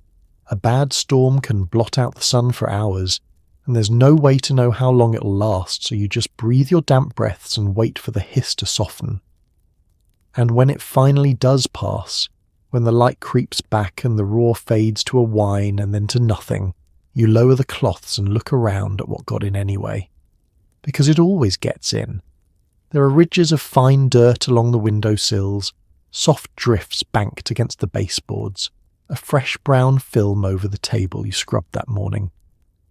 A bad storm can blot out the sun for hours, and there's no way to know how long it'll last, so you just breathe your damp breaths and wait for the hiss to soften. And when it finally does pass, when the light creeps back and the roar fades to a whine and then to nothing, you lower the cloths and look around at what got in anyway. Because it always gets in. There are ridges of fine dirt along the window sills, soft drifts banked against the baseboards, a fresh brown film over the table you scrubbed that morning.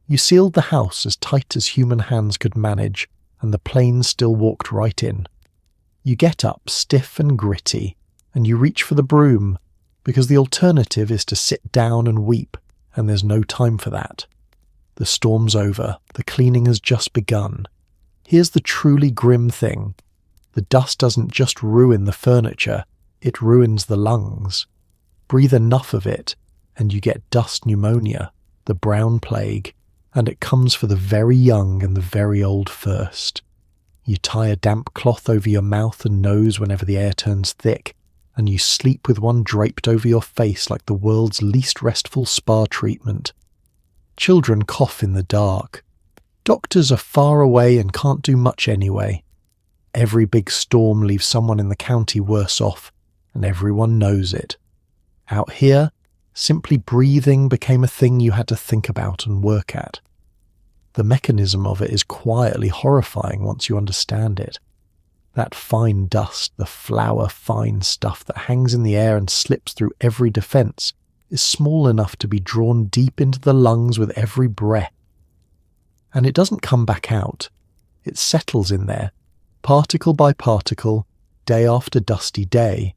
You sealed the house as tight as human hands could manage, and the planes still walked right in. You get up stiff and gritty, and you reach for the broom, because the alternative is to sit down and weep, and there's no time for that. The storm's over, the cleaning has just begun. Here's the truly grim thing. The dust doesn't just ruin the furniture, it ruins the lungs. Breathe enough of it, and you get dust pneumonia, the brown plague, and it comes for the very young and the very old first. You tie a damp cloth over your mouth and nose whenever the air turns thick, and you sleep with one draped over your face like the world's least restful spa treatment. Children cough in the dark. Doctors are far away and can't do much anyway. Every big storm leaves someone in the county worse off, and everyone knows it. Out here, simply breathing became a thing you had to think about and work at. The mechanism of it is quietly horrifying once you understand it. That fine dust, the flour-fine stuff that hangs in the air and slips through every defense, is small enough to be drawn deep into the lungs with every breath. And it doesn't come back out. It settles in there, particle by particle, day after dusty day,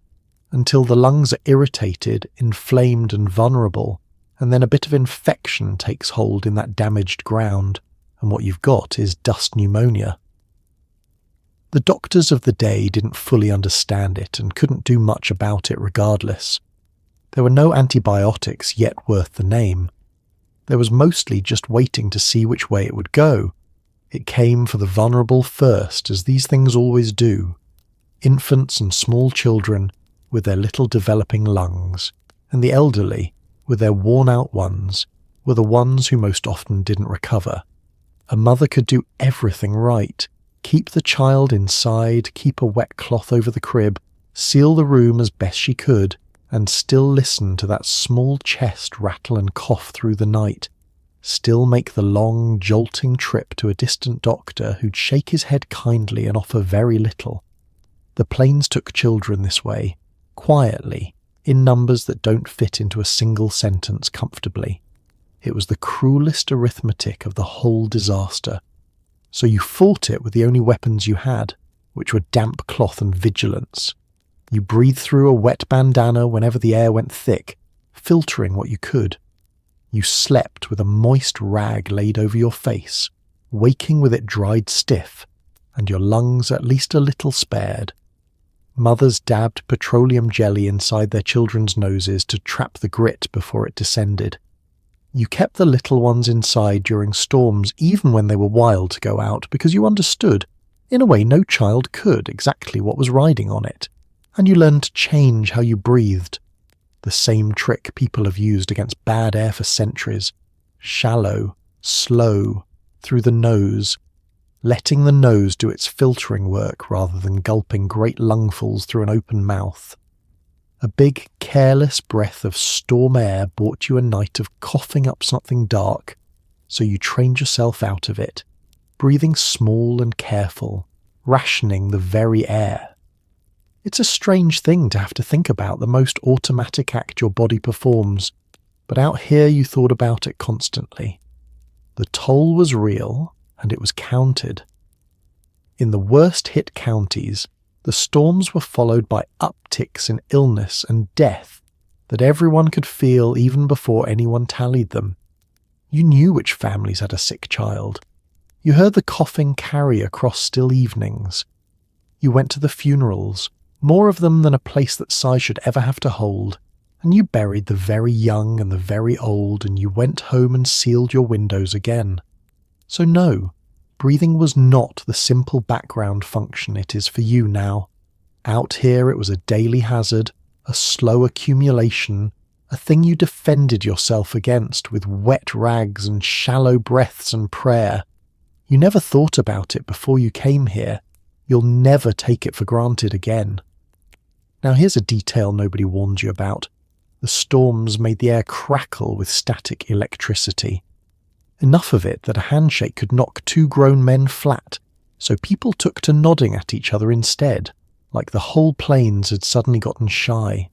until the lungs are irritated, inflamed and vulnerable, and then a bit of infection takes hold in that damaged ground, and what you've got is dust pneumonia. The doctors of the day didn't fully understand it and couldn't do much about it regardless. There were no antibiotics yet worth the name. There was mostly just waiting to see which way it would go. It came for the vulnerable first, as these things always do. Infants and small children with their little developing lungs, and the elderly, with their worn-out ones, were the ones who most often didn't recover. A mother could do everything right. Keep the child inside, keep a wet cloth over the crib, seal the room as best she could, and still listen to that small chest rattle and cough through the night. Still make the long, jolting trip to a distant doctor who'd shake his head kindly and offer very little. The planes took children this way, quietly, in numbers that don't fit into a single sentence comfortably. It was the cruelest arithmetic of the whole disaster. So you fought it with the only weapons you had, which were damp cloth and vigilance. You breathed through a wet bandana whenever the air went thick, filtering what you could. You slept with a moist rag laid over your face, waking with it dried stiff, and your lungs at least a little spared. Mothers dabbed petroleum jelly inside their children's noses to trap the grit before it descended. You kept the little ones inside during storms even when they were wild to go out because you understood, in a way no child could, exactly what was riding on it. And you learned to change how you breathed. The same trick people have used against bad air for centuries. Shallow, slow, through the nose, letting the nose do its filtering work rather than gulping great lungfuls through an open mouth. A big, careless breath of storm air brought you a night of coughing up something dark, so you trained yourself out of it, breathing small and careful, rationing the very air. It's a strange thing to have to think about the most automatic act your body performs, but out here you thought about it constantly. The toll was real, and it was counted. In the worst-hit counties, the storms were followed by upticks in illness and death that everyone could feel even before anyone tallied them. You knew which families had a sick child. You heard the coughing carry across still evenings. You went to the funerals, more of them than a place that size should ever have to hold, and you buried the very young and the very old, and you went home and sealed your windows again. So no, breathing was not the simple background function it is for you now. Out here it was a daily hazard, a slow accumulation, a thing you defended yourself against with wet rags and shallow breaths and prayer. You never thought about it before you came here. You'll never take it for granted again. Now here's a detail nobody warned you about. The storms made the air crackle with static electricity. Enough of it that a handshake could knock two grown men flat, so people took to nodding at each other instead, like the whole plains had suddenly gotten shy.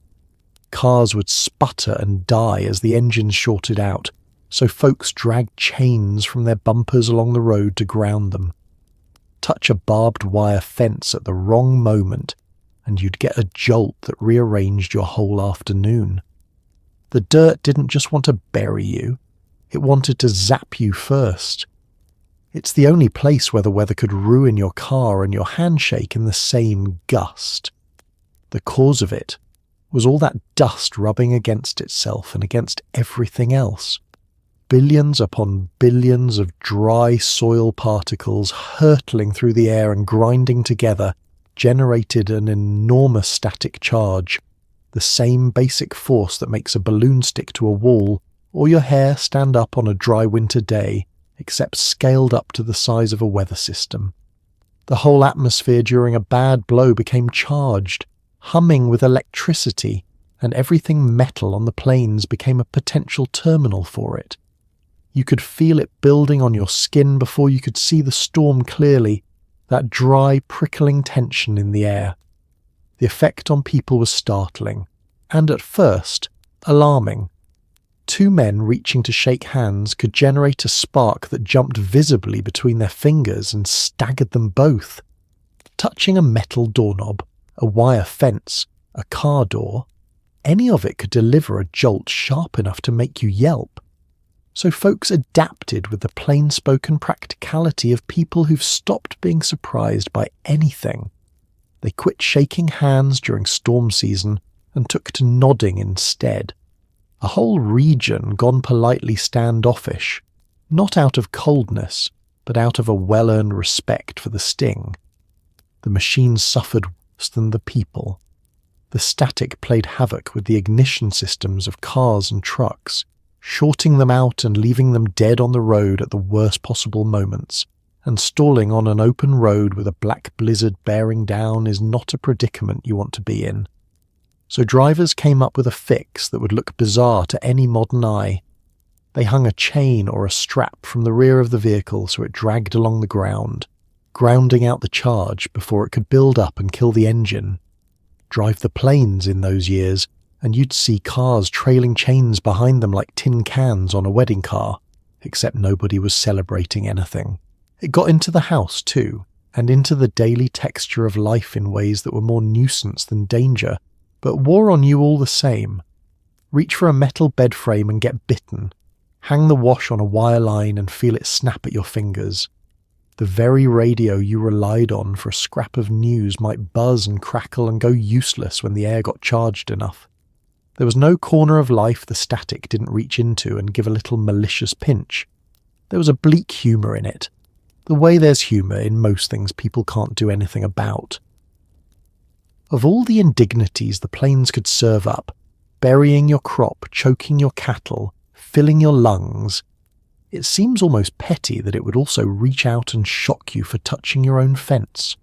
Cars would sputter and die as the engines shorted out, so folks dragged chains from their bumpers along the road to ground them. Touch a barbed wire fence at the wrong moment, and you'd get a jolt that rearranged your whole afternoon. The dirt didn't just want to bury you, it wanted to zap you first. It's the only place where the weather could ruin your car and your handshake in the same gust. The cause of it was all that dust rubbing against itself and against everything else. Billions upon billions of dry soil particles hurtling through the air and grinding together generated an enormous static charge, the same basic force that makes a balloon stick to a wall or your hair stand up on a dry winter day, except scaled up to the size of a weather system. The whole atmosphere during a bad blow became charged, humming with electricity, and everything metal on the plains became a potential terminal for it. You could feel it building on your skin before you could see the storm clearly, that dry, prickling tension in the air. The effect on people was startling, and at first, alarming. Two men reaching to shake hands could generate a spark that jumped visibly between their fingers and staggered them both. Touching a metal doorknob, a wire fence, a car door, any of it could deliver a jolt sharp enough to make you yelp. So folks adapted with the plain-spoken practicality of people who've stopped being surprised by anything. They quit shaking hands during storm season and took to nodding instead. A whole region gone politely standoffish, not out of coldness, but out of a well-earned respect for the sting. The machines suffered worse than the people. The static played havoc with the ignition systems of cars and trucks, shorting them out and leaving them dead on the road at the worst possible moments, and stalling on an open road with a black blizzard bearing down is not a predicament you want to be in. So drivers came up with a fix that would look bizarre to any modern eye. They hung a chain or a strap from the rear of the vehicle so it dragged along the ground, grounding out the charge before it could build up and kill the engine. Drive the plains in those years, and you'd see cars trailing chains behind them like tin cans on a wedding car, except nobody was celebrating anything. It got into the house too, and into the daily texture of life in ways that were more nuisance than danger, but wore on you all the same. Reach for a metal bed frame and get bitten. Hang the wash on a wire line and feel it snap at your fingers. The very radio you relied on for a scrap of news might buzz and crackle and go useless when the air got charged enough. There was no corner of life the static didn't reach into and give a little malicious pinch. There was a bleak humour in it, the way there's humour in most things people can't do anything about. Of all the indignities the plains could serve up, burying your crop, choking your cattle, filling your lungs. It seems almost petty that it would also reach out and shock you for touching your own fence.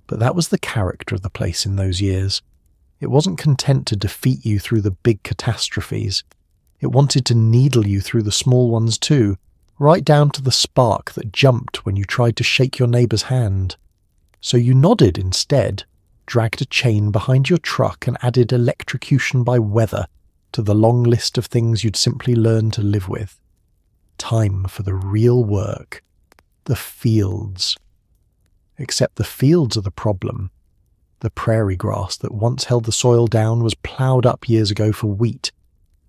But that was the character of the place in those years. It wasn't content to defeat you through the big catastrophes. It wanted to needle you through the small ones too, right down to the spark that jumped when you tried to shake your neighbour's hand. So you nodded instead, dragged a chain behind your truck and added electrocution by weather to the long list of things you'd simply learn to live with. Time for the real work. The fields. Except the fields are the problem. The prairie grass that once held the soil down was ploughed up years ago for wheat,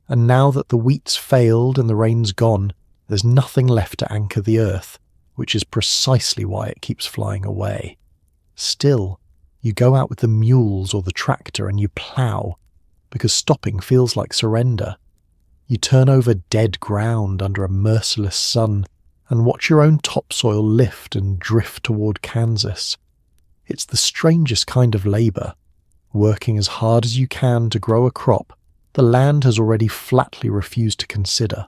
and now that the wheat's failed and the rain's gone, there's nothing left to anchor the earth, which is precisely why it keeps flying away. Still, you go out with the mules or the tractor and you plough, because stopping feels like surrender. You turn over dead ground under a merciless sun and watch your own topsoil lift and drift toward Kansas. It's the strangest kind of labour. Working as hard as you can to grow a crop the land has already flatly refused to consider.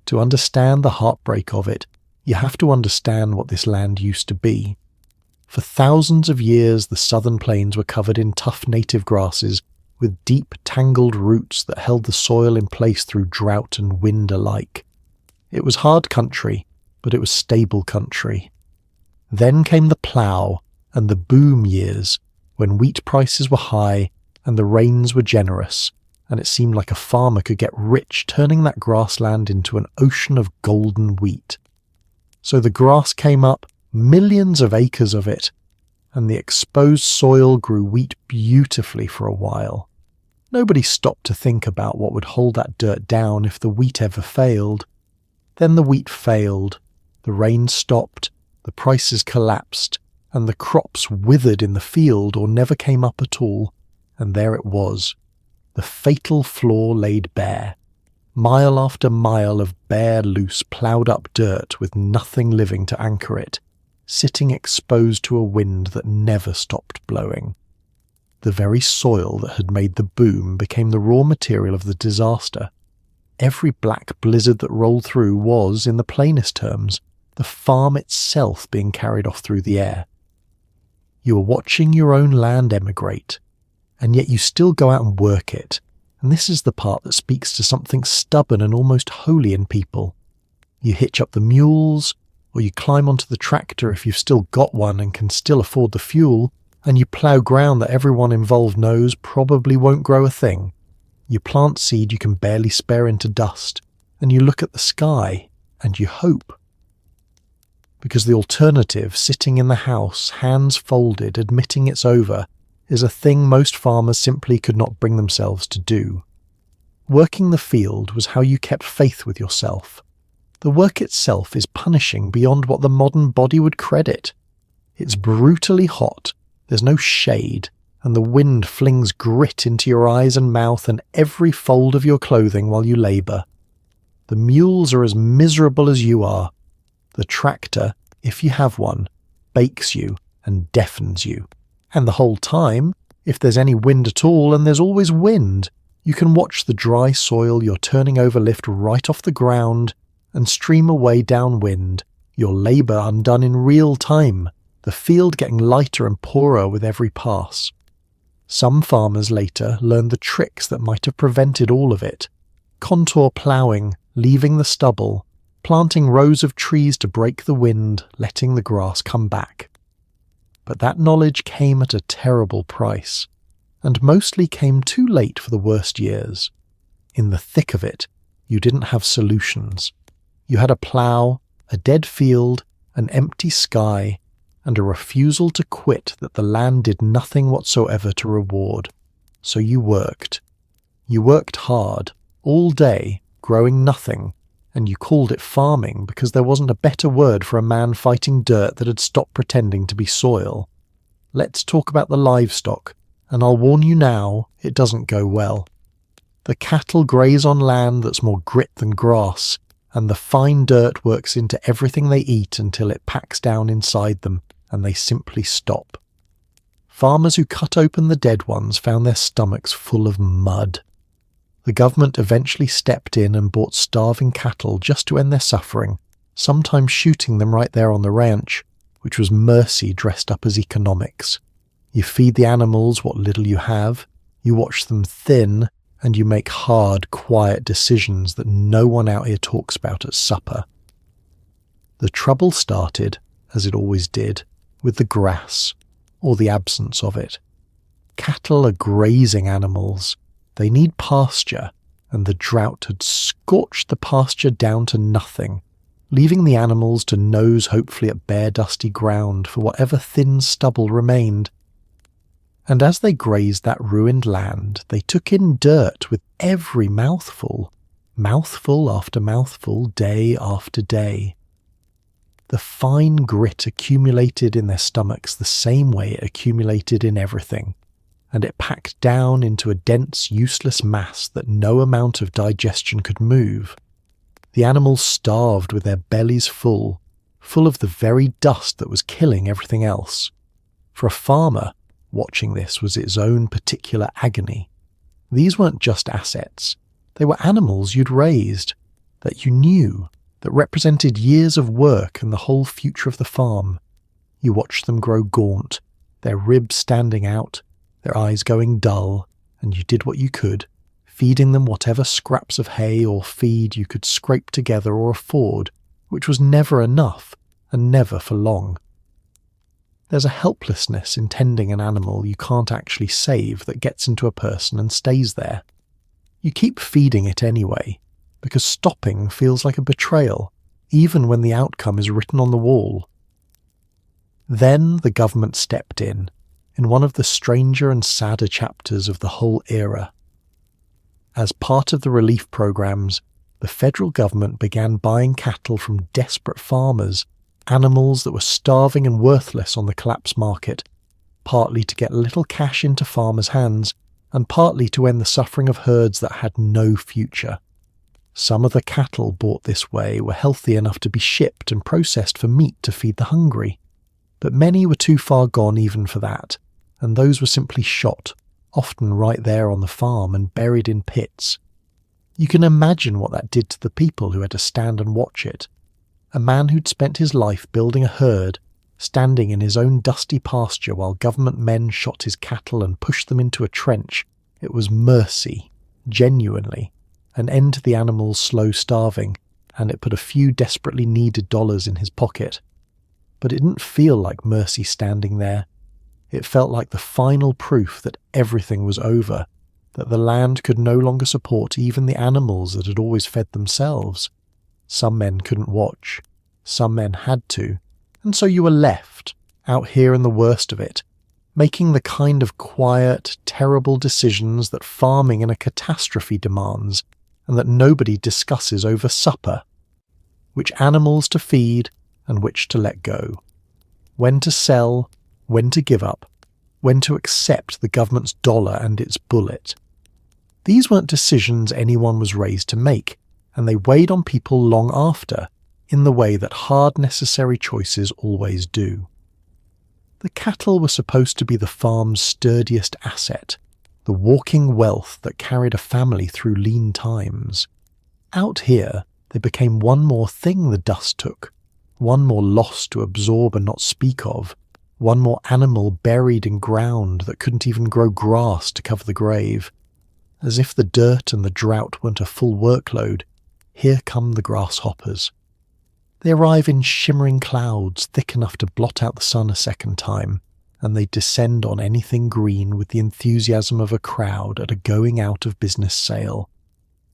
To understand the heartbreak of it, you have to understand what this land used to be. For thousands of years the southern plains were covered in tough native grasses with deep tangled roots that held the soil in place through drought and wind alike. It was hard country, but it was stable country. Then came the plough and the boom years, when wheat prices were high and the rains were generous, and it seemed like a farmer could get rich turning that grassland into an ocean of golden wheat. So the grass came up, millions of acres of it, and the exposed soil grew wheat beautifully for a while. Nobody stopped to think about what would hold that dirt down if the wheat ever failed. Then the wheat failed, the rain stopped, the prices collapsed, and the crops withered in the field or never came up at all, and there it was, the fatal floor laid bare, mile after mile of bare, loose, ploughed up dirt with nothing living to anchor it, sitting exposed to a wind that never stopped blowing. The very soil that had made the boom became the raw material of the disaster. Every black blizzard that rolled through was, in the plainest terms, the farm itself being carried off through the air. You are watching your own land emigrate, and yet you still go out and work it, and this is the part that speaks to something stubborn and almost holy in people. You hitch up the mules, or you climb onto the tractor if you've still got one and can still afford the fuel, and you plough ground that everyone involved knows probably won't grow a thing. You plant seed you can barely spare into dust, and you look at the sky, and you hope. Because the alternative, sitting in the house, hands folded, admitting it's over, is a thing most farmers simply could not bring themselves to do. Working the field was how you kept faith with yourself. The work itself is punishing beyond what the modern body would credit. It's brutally hot, there's no shade, and the wind flings grit into your eyes and mouth and every fold of your clothing while you labour. The mules are as miserable as you are. The tractor, if you have one, bakes you and deafens you. And the whole time, if there's any wind at all, and there's always wind, you can watch the dry soil you're turning over lift right off the ground and stream away downwind, your labour undone in real time, the field getting lighter and poorer with every pass. Some farmers later learned the tricks that might have prevented all of it. Contour ploughing, leaving the stubble, planting rows of trees to break the wind, letting the grass come back. But that knowledge came at a terrible price, and mostly came too late for the worst years. In the thick of it, you didn't have solutions. You had a plough, a dead field, an empty sky, and a refusal to quit that the land did nothing whatsoever to reward. So you worked. You worked hard, all day, growing nothing, and you called it farming because there wasn't a better word for a man fighting dirt that had stopped pretending to be soil. Let's talk about the livestock, and I'll warn you now, it doesn't go well. The cattle graze on land that's more grit than grass, and the fine dirt works into everything they eat until it packs down inside them, and they simply stop. Farmers who cut open the dead ones found their stomachs full of mud. The government eventually stepped in and bought starving cattle just to end their suffering, sometimes shooting them right there on the ranch, which was mercy dressed up as economics. You feed the animals what little you have, you watch them thin, and you make hard, quiet decisions that no one out here talks about at supper. The trouble started, as it always did, with the grass, or the absence of it. Cattle are grazing animals. They need pasture, and the drought had scorched the pasture down to nothing, leaving the animals to nose hopefully at bare dusty ground for whatever thin stubble remained. And as they grazed that ruined land, they took in dirt with every mouthful, mouthful after mouthful, day after day. The fine grit accumulated in their stomachs the same way it accumulated in everything, and it packed down into a dense, useless mass that no amount of digestion could move. The animals starved with their bellies full of the very dust that was killing everything else. For a farmer, watching this was its own particular agony. These weren't just assets. They were animals you'd raised, that you knew, that represented years of work and the whole future of the farm. You watched them grow gaunt, their ribs standing out, their eyes going dull, and you did what you could, feeding them whatever scraps of hay or feed you could scrape together or afford, which was never enough, and never for long. There's a helplessness in tending an animal you can't actually save that gets into a person and stays there. You keep feeding it anyway, because stopping feels like a betrayal, even when the outcome is written on the wall. Then the government stepped in one of the stranger and sadder chapters of the whole era. As part of the relief programs, the federal government began buying cattle from desperate farmers, animals that were starving and worthless on the collapsed market, partly to get little cash into farmers' hands, and partly to end the suffering of herds that had no future. Some of the cattle bought this way were healthy enough to be shipped and processed for meat to feed the hungry, but many were too far gone even for that, and those were simply shot, often right there on the farm and buried in pits. You can imagine what that did to the people who had to stand and watch it. A man who'd spent his life building a herd, standing in his own dusty pasture while government men shot his cattle and pushed them into a trench. It was mercy, genuinely, an end to the animals' slow starving, and it put a few desperately needed dollars in his pocket. But it didn't feel like mercy standing there. It felt like the final proof that everything was over, that the land could no longer support even the animals that had always fed themselves. Some men couldn't watch, some men had to, and so you were left, out here in the worst of it, making the kind of quiet, terrible decisions that farming in a catastrophe demands, and that nobody discusses over supper. Which animals to feed, and which to let go. When to sell, when to give up, when to accept the government's dollar and its bullet. These weren't decisions anyone was raised to make, and they weighed on people long after, in the way that hard, necessary choices always do. The cattle were supposed to be the farm's sturdiest asset, the walking wealth that carried a family through lean times. Out here, they became one more thing the dust took, one more loss to absorb and not speak of, one more animal buried in ground that couldn't even grow grass to cover the grave. As if the dirt and the drought weren't a full workload, here come the grasshoppers. They arrive in shimmering clouds thick enough to blot out the sun a second time, and they descend on anything green with the enthusiasm of a crowd at a going-out-of-business sale.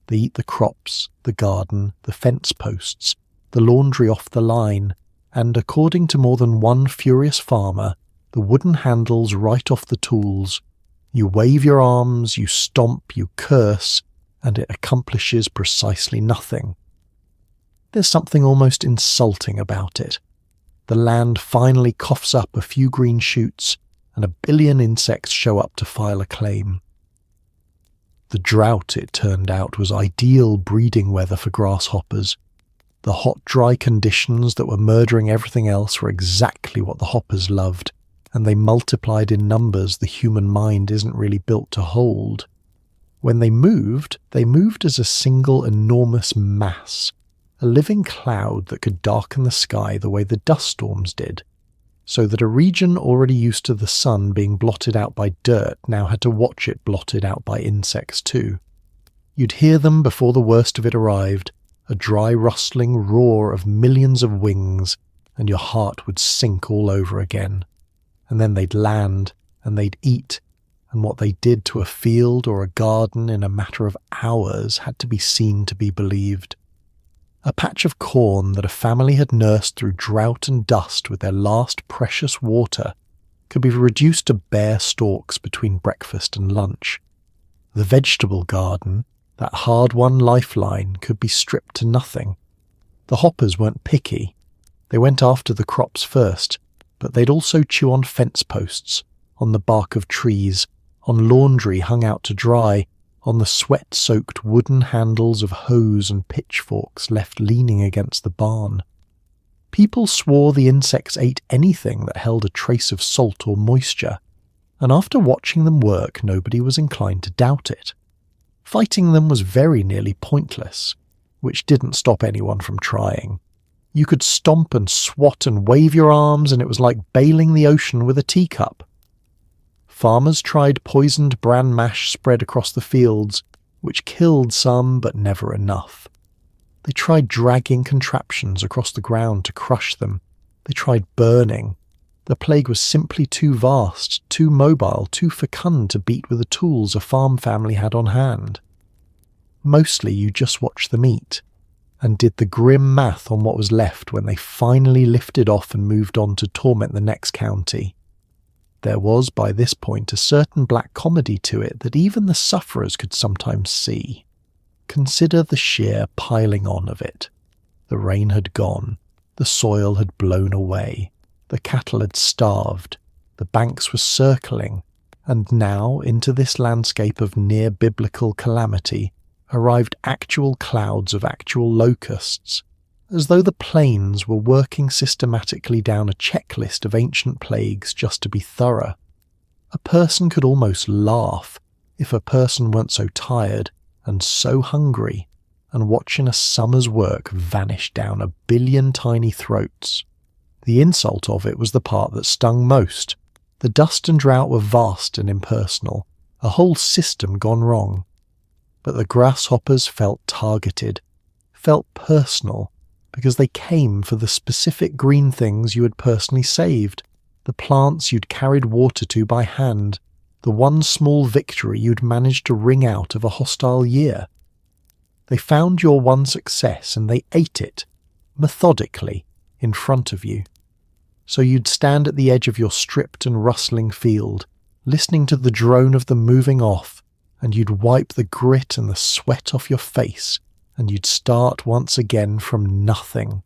They eat the crops, the garden, the fence posts, the laundry off the line, and according to more than one furious farmer, the wooden handles right off the tools. You wave your arms, you stomp, you curse, and it accomplishes precisely nothing. There's something almost insulting about it. The land finally coughs up a few green shoots, and 1 billion insects show up to file a claim. The drought, it turned out, was ideal breeding weather for grasshoppers. The hot, dry conditions that were murdering everything else were exactly what the hoppers loved, and they multiplied in numbers the human mind isn't really built to hold. When they moved as a single enormous mass, a living cloud that could darken the sky the way the dust storms did, so that a region already used to the sun being blotted out by dirt now had to watch it blotted out by insects too. You'd hear them before the worst of it arrived, a dry rustling roar of millions of wings, and your heart would sink all over again. And then they'd land, and they'd eat, and what they did to a field or a garden in a matter of hours had to be seen to be believed. A patch of corn that a family had nursed through drought and dust with their last precious water could be reduced to bare stalks between breakfast and lunch. The vegetable garden, that hard-won lifeline, could be stripped to nothing. The hoppers weren't picky. They went after the crops first, but they'd also chew on fence posts, on the bark of trees, on laundry hung out to dry, on the sweat-soaked wooden handles of hoes and pitchforks left leaning against the barn. People swore the insects ate anything that held a trace of salt or moisture, and after watching them work, nobody was inclined to doubt it. Fighting them was very nearly pointless, which didn't stop anyone from trying. You could stomp and swat and wave your arms, and it was like bailing the ocean with a teacup. Farmers tried poisoned bran mash spread across the fields, which killed some but never enough. They tried dragging contraptions across the ground to crush them. They tried burning. The plague was simply too vast, too mobile, too fecund to beat with the tools a farm family had on hand. Mostly you just watched them eat, and did the grim math on what was left when they finally lifted off and moved on to torment the next county. There was, by this point, a certain black comedy to it that even the sufferers could sometimes see. Consider the sheer piling on of it. The rain had gone, the soil had blown away, the cattle had starved, the banks were circling, and now into this landscape of near-biblical calamity arrived actual clouds of actual locusts, as though the plains were working systematically down a checklist of ancient plagues just to be thorough. A person could almost laugh if a person weren't so tired and so hungry, and watching a summer's work vanish down 1 billion tiny throats. The insult of it was the part that stung most. The dust and drought were vast and impersonal, a whole system gone wrong. But the grasshoppers felt targeted, felt personal, because they came for the specific green things you had personally saved, the plants you'd carried water to by hand, the one small victory you'd managed to wring out of a hostile year. They found your one success and they ate it, methodically, in front of you. So you'd stand at the edge of your stripped and rustling field, listening to the drone of them moving off, and you'd wipe the grit and the sweat off your face, and you'd start once again from nothing.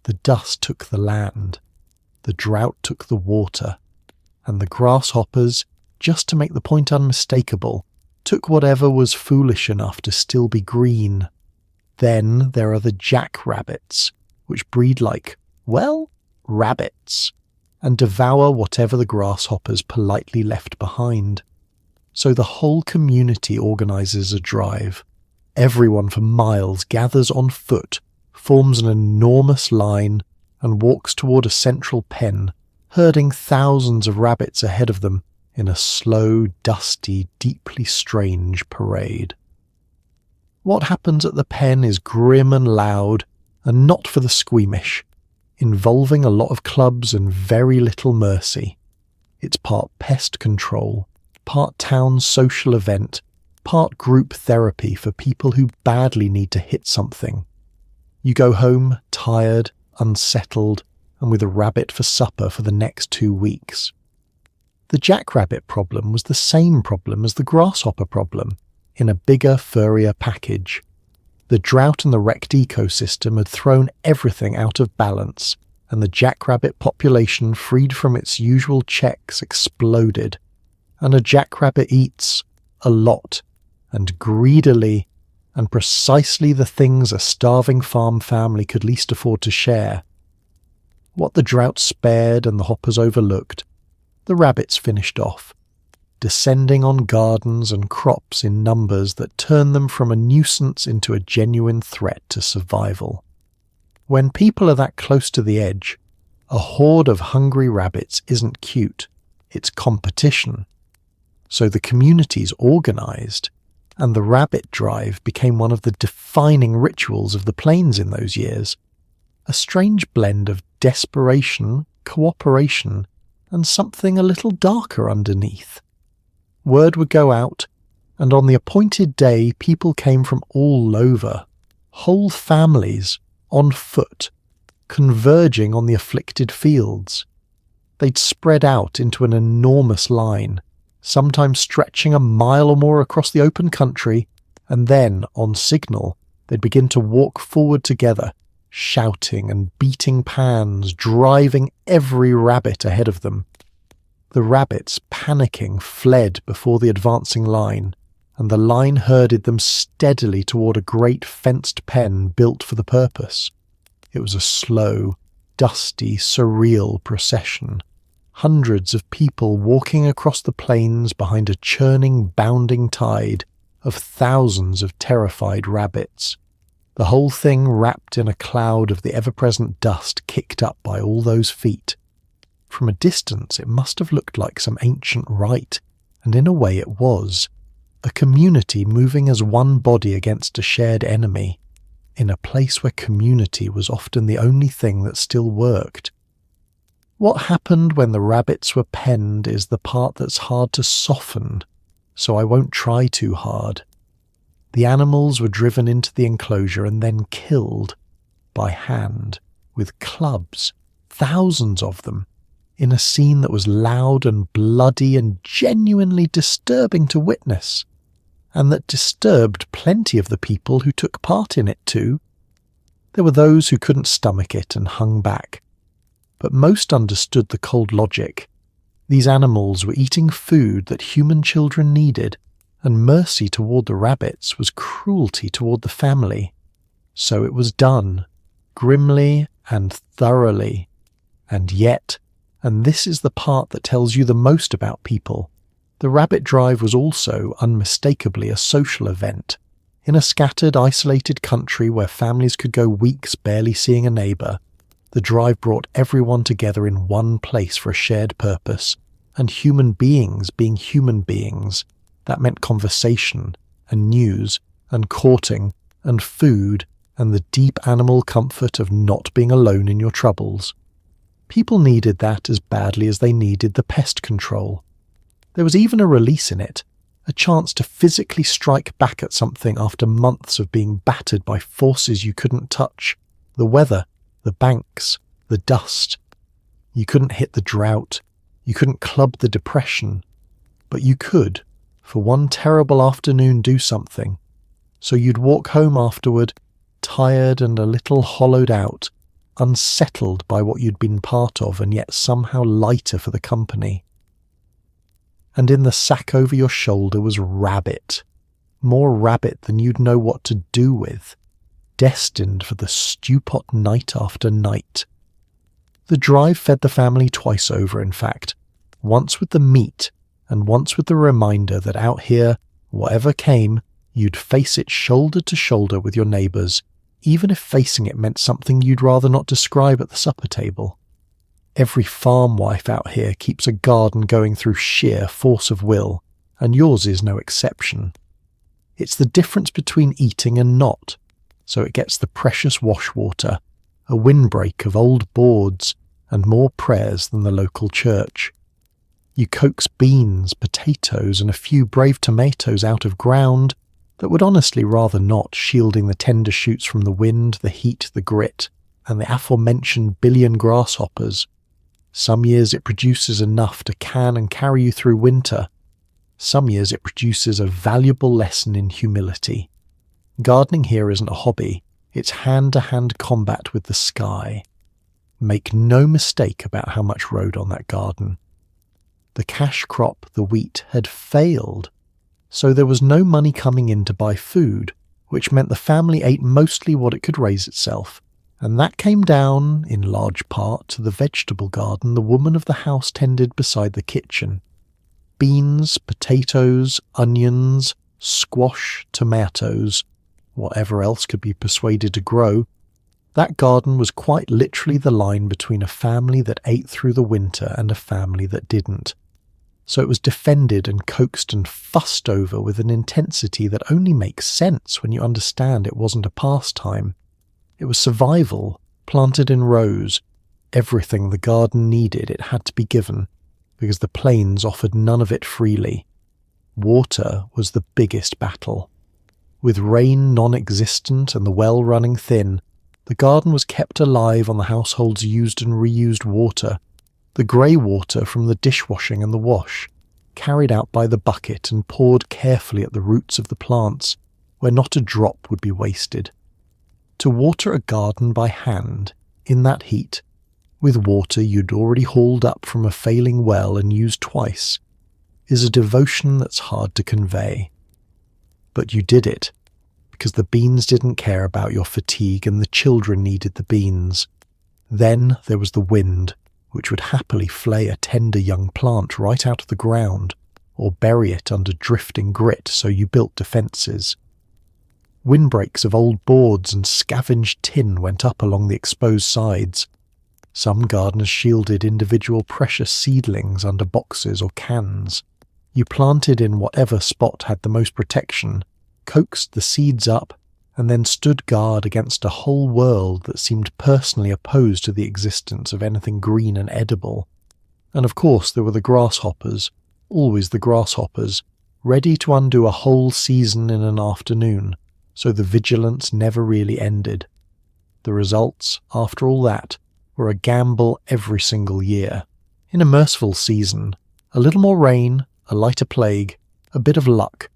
The dust took the land, the drought took the water, and the grasshoppers, just to make the point unmistakable, took whatever was foolish enough to still be green. Then there are the jackrabbits, which breed like, well, rabbits, and devour whatever the grasshoppers politely left behind. So the whole community organises a drive. Everyone for miles gathers on foot, forms an enormous line, and walks toward a central pen, herding thousands of rabbits ahead of them in a slow, dusty, deeply strange parade. What happens at the pen is grim and loud, and not for the squeamish, involving a lot of clubs and very little mercy. It's part pest control, part town social event, part group therapy for people who badly need to hit something. You go home tired, unsettled, and with a rabbit for supper for the next 2 weeks. The jackrabbit problem was the same problem as the grasshopper problem, in a bigger, furrier package. The drought and the wrecked ecosystem had thrown everything out of balance, and the jackrabbit population, freed from its usual checks, exploded. And a jackrabbit eats a lot, and greedily, and precisely the things a starving farm family could least afford to share. What the drought spared and the hoppers overlooked, the rabbits finished off. descending on gardens and crops in numbers that turn them from a nuisance into a genuine threat to survival. When people are that close to the edge, a horde of hungry rabbits isn't cute, it's competition. So the community's organised, and the rabbit drive became one of the defining rituals of the plains in those years, a strange blend of desperation, cooperation, and something a little darker underneath. Word would go out, and on the appointed day people came from all over, whole families, on foot, converging on the afflicted fields. They'd spread out into an enormous line, sometimes stretching a mile or more across the open country, and then, on signal, they'd begin to walk forward together, shouting and beating pans, driving every rabbit ahead of them. The rabbits, panicking, fled before the advancing line, and the line herded them steadily toward a great fenced pen built for the purpose. It was a slow, dusty, surreal procession. Hundreds of people walking across the plains behind a churning, bounding tide of thousands of terrified rabbits. The whole thing wrapped in a cloud of the ever-present dust kicked up by all those feet. From a distance it must have looked like some ancient rite, and in a way it was. A community moving as one body against a shared enemy, in a place where community was often the only thing that still worked. What happened when the rabbits were penned is the part that's hard to soften, so I won't try too hard. The animals were driven into the enclosure and then killed, by hand, with clubs, thousands of them, in a scene that was loud and bloody and genuinely disturbing to witness, and that disturbed plenty of the people who took part in it too. There were those who couldn't stomach it and hung back, but most understood the cold logic. These animals were eating food that human children needed, and mercy toward the rabbits was cruelty toward the family. So it was done, grimly and thoroughly. And yet, and this is the part that tells you the most about people, the rabbit drive was also unmistakably a social event. In a scattered, isolated country where families could go weeks barely seeing a neighbour, the drive brought everyone together in one place for a shared purpose, and human beings being human beings, that meant conversation, and news, and courting, and food, and the deep animal comfort of not being alone in your troubles. People needed that as badly as they needed the pest control. There was even a release in it, a chance to physically strike back at something after months of being battered by forces you couldn't touch, the weather, the banks, the dust. You couldn't hit the drought, you couldn't club the depression, but you could, for one terrible afternoon, do something. So you'd walk home afterward, tired and a little hollowed out, unsettled by what you'd been part of and yet somehow lighter for the company. And in the sack over your shoulder was rabbit, more rabbit than you'd know what to do with, destined for the stewpot night after night. The drive fed the family twice over, in fact, once with the meat and once with the reminder that out here, whatever came, you'd face it shoulder to shoulder with your neighbours, even if facing it meant something you'd rather not describe at the supper table. Every farm wife out here keeps a garden going through sheer force of will, and yours is no exception. It's the difference between eating and not, so it gets the precious wash water, a windbreak of old boards, and more prayers than the local church. You coax beans, potatoes, and a few brave tomatoes out of ground that would honestly rather not, shielding the tender shoots from the wind, the heat, the grit, and the aforementioned billion grasshoppers. Some years it produces enough to can and carry you through winter. Some years it produces a valuable lesson in humility. Gardening here isn't a hobby, it's hand-to-hand combat with the sky. Make no mistake about how much rode on that garden. The cash crop, the wheat, had failed, so there was no money coming in to buy food, which meant the family ate mostly what it could raise itself, and that came down, in large part, to the vegetable garden the woman of the house tended beside the kitchen. beans, potatoes, onions, squash, tomatoes, whatever else could be persuaded to grow. That garden was quite literally the line between a family that ate through the winter and a family that didn't. So it was defended and coaxed and fussed over with an intensity that only makes sense when you understand it wasn't a pastime. It was survival, planted in rows. Everything the garden needed, it had to be given, because the plains offered none of it freely. Water was the biggest battle. With rain non-existent and the well running thin, the garden was kept alive on the household's used and reused water, the grey water from the dishwashing and the wash, carried out by the bucket and poured carefully at the roots of the plants, where not a drop would be wasted. To water a garden by hand, in that heat, with water you'd already hauled up from a failing well and used twice, is a devotion that's hard to convey. But you did it, because the beans didn't care about your fatigue and the children needed the beans. Then there was the wind, which would happily flay a tender young plant right out of the ground, or bury it under drifting grit, so you built defences. Windbreaks of old boards and scavenged tin went up along the exposed sides. Some gardeners shielded individual precious seedlings under boxes or cans. You planted in whatever spot had the most protection, coaxed the seeds up, and then stood guard against a whole world that seemed personally opposed to the existence of anything green and edible. And of course there were the grasshoppers, always the grasshoppers, ready to undo a whole season in an afternoon, so the vigilance never really ended. The results, after all that, were a gamble every single year. In a merciful season, a little more rain, a lighter plague, a bit of luck,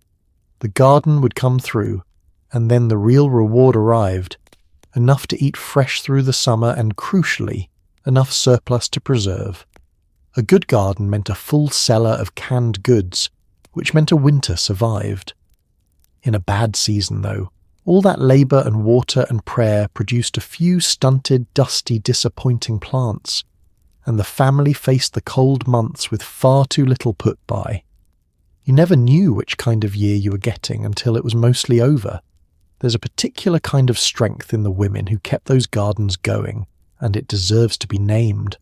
the garden would come through, and then the real reward arrived, enough to eat fresh through the summer and, crucially, enough surplus to preserve. A good garden meant a full cellar of canned goods, which meant a winter survived. In a bad season, though, all that labour and water and prayer produced a few stunted, dusty, disappointing plants, and the family faced the cold months with far too little put by. You never knew which kind of year you were getting until it was mostly over. There's a particular kind of strength in the women who kept those gardens going, and it deserves to be named.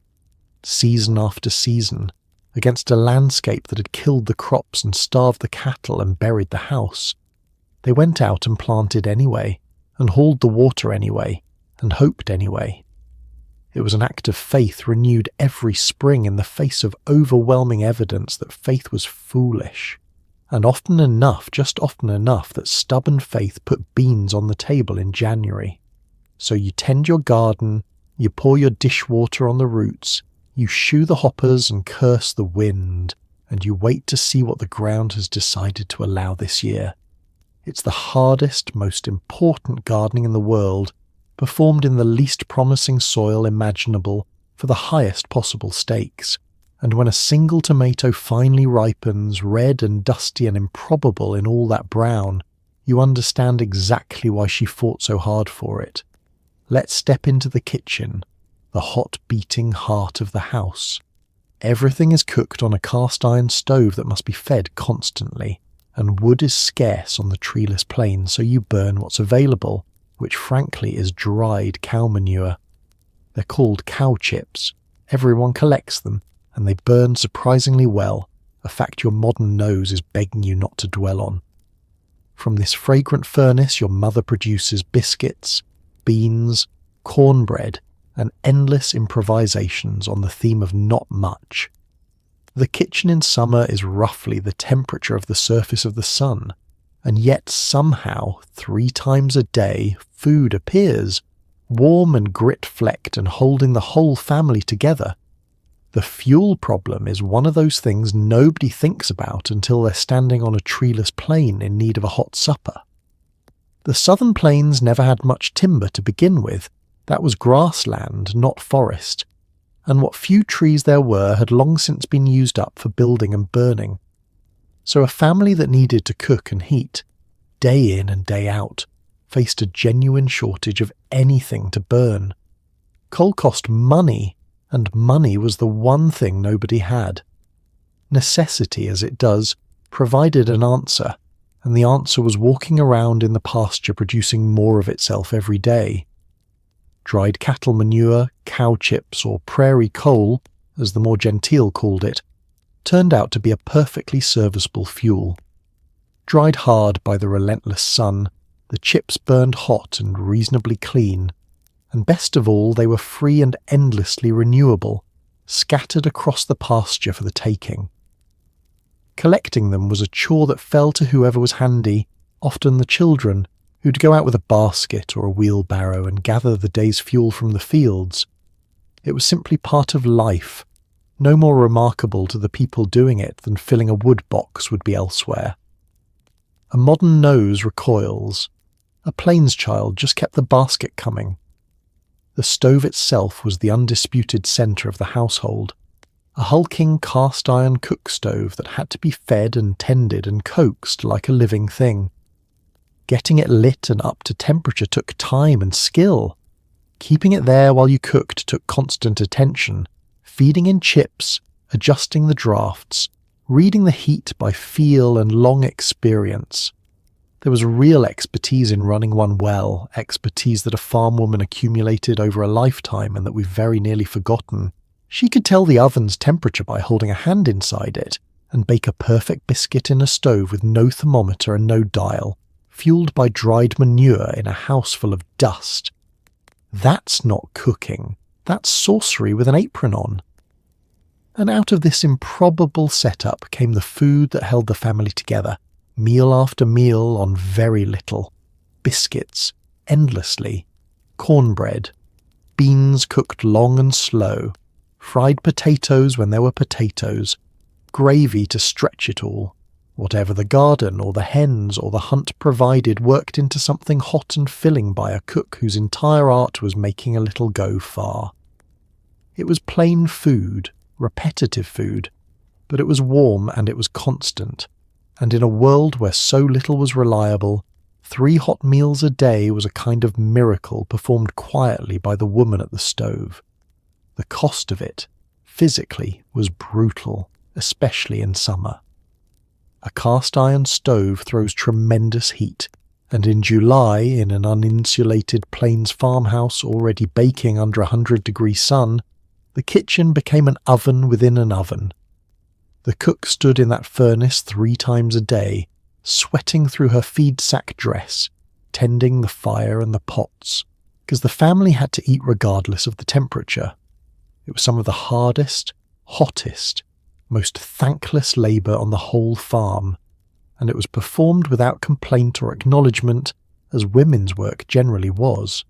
Season after season, against a landscape that had killed the crops and starved the cattle and buried the house, they went out and planted anyway, and hauled the water anyway, and hoped anyway. It was an act of faith renewed every spring in the face of overwhelming evidence that faith was foolish. And often enough, just often enough, that stubborn faith put beans on the table in January. So you tend your garden, you pour your dishwater on the roots, you shoe the hoppers and curse the wind, and you wait to see what the ground has decided to allow this year. It's the hardest, most important gardening in the world, performed in the least promising soil imaginable for the highest possible stakes, and when a single tomato finally ripens, red and dusty and improbable in all that brown, you understand exactly why she fought so hard for it. Let's step into the kitchen, the hot beating heart of the house. Everything is cooked on a cast iron stove that must be fed constantly, and wood is scarce on the treeless plain, so you burn what's available, which frankly is dried cow manure. They're called cow chips. Everyone collects them, and they burn surprisingly well, a fact your modern nose is begging you not to dwell on. From this fragrant furnace your mother produces biscuits, beans, cornbread, and endless improvisations on the theme of not much. The kitchen in summer is roughly the temperature of the surface of the sun, and yet somehow 3 times a day food appears, warm and grit-flecked and holding the whole family together. The fuel problem is one of those things nobody thinks about until they're standing on a treeless plain in need of a hot supper. The southern plains never had much timber to begin with. That was grassland, not forest, and what few trees there were had long since been used up for building and burning. So a family that needed to cook and heat, day in and day out, faced a genuine shortage of anything to burn. Coal cost money, and money was the one thing nobody had. Necessity, as it does, provided an answer, and the answer was walking around in the pasture producing more of itself every day. Dried cattle manure, cow chips, or prairie coal, as the more genteel called it, turned out to be a perfectly serviceable fuel. Dried hard by the relentless sun, the chips burned hot and reasonably clean, and best of all, they were free and endlessly renewable, scattered across the pasture for the taking. Collecting them was a chore that fell to whoever was handy, often the children, who'd go out with a basket or a wheelbarrow and gather the day's fuel from the fields. It was simply part of life, no more remarkable to the people doing it than filling a wood box would be elsewhere. A modern nose recoils. A plains child just kept the basket coming. The stove itself was the undisputed centre of the household, a hulking cast-iron cook stove that had to be fed and tended and coaxed like a living thing. Getting it lit and up to temperature took time and skill. Keeping it there while you cooked took constant attention, feeding in chips, adjusting the drafts, reading the heat by feel and long experience. There was real expertise in running one well, expertise that a farm woman accumulated over a lifetime and that we've very nearly forgotten. She could tell the oven's temperature by holding a hand inside it, and bake a perfect biscuit in a stove with no thermometer and no dial, fueled by dried manure in a house full of dust. That's not cooking. That's sorcery with an apron on. And out of this improbable setup came the food that held the family together, meal after meal on very little. Biscuits, endlessly. Cornbread. Beans cooked long and slow. Fried potatoes when there were potatoes. Gravy to stretch it all. Whatever the garden or the hens or the hunt provided worked into something hot and filling by a cook whose entire art was making a little go far. It was plain food, repetitive food, but it was warm and it was constant, and in a world where so little was reliable, 3 hot meals a day was a kind of miracle performed quietly by the woman at the stove. The cost of it, physically, was brutal, especially in summer. A cast-iron stove throws tremendous heat, and in July, in an uninsulated plains farmhouse already baking under 100-degree sun, the kitchen became an oven within an oven. The cook stood in that furnace 3 times a day, sweating through her feed-sack dress, tending the fire and the pots, because the family had to eat regardless of the temperature. It was some of the hardest, hottest, most thankless labour on the whole farm, and it was performed without complaint or acknowledgement, as women's work generally was.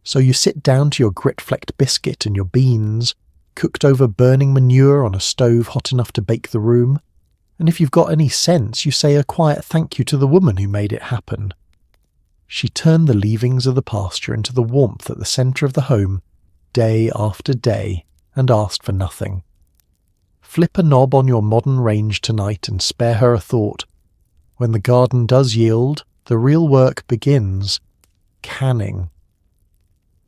So you sit down to your grit-flecked biscuit and your beans, cooked over burning manure on a stove hot enough to bake the room, and if you've got any sense, you say a quiet thank you to the woman who made it happen. She turned the leavings of the pasture into the warmth at the centre of the home, day after day, and asked for nothing. Flip a knob on your modern range tonight and spare her a thought. When the garden does yield, the real work begins. Canning.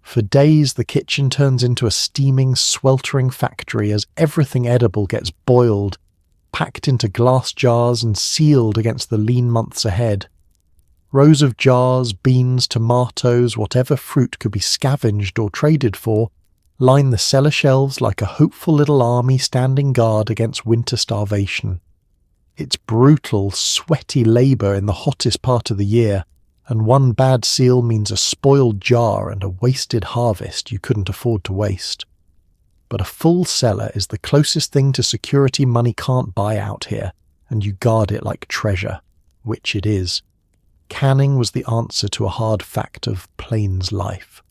For days the kitchen turns into a steaming, sweltering factory as everything edible gets boiled, packed into glass jars and sealed against the lean months ahead. Rows of jars, beans, tomatoes, whatever fruit could be scavenged or traded for, line the cellar shelves like a hopeful little army standing guard against winter starvation. It's brutal, sweaty labour in the hottest part of the year, and one bad seal means a spoiled jar and a wasted harvest you couldn't afford to waste. But a full cellar is the closest thing to security money can't buy out here, and you guard it like treasure, which it is. Canning was the answer to a hard fact of plains life.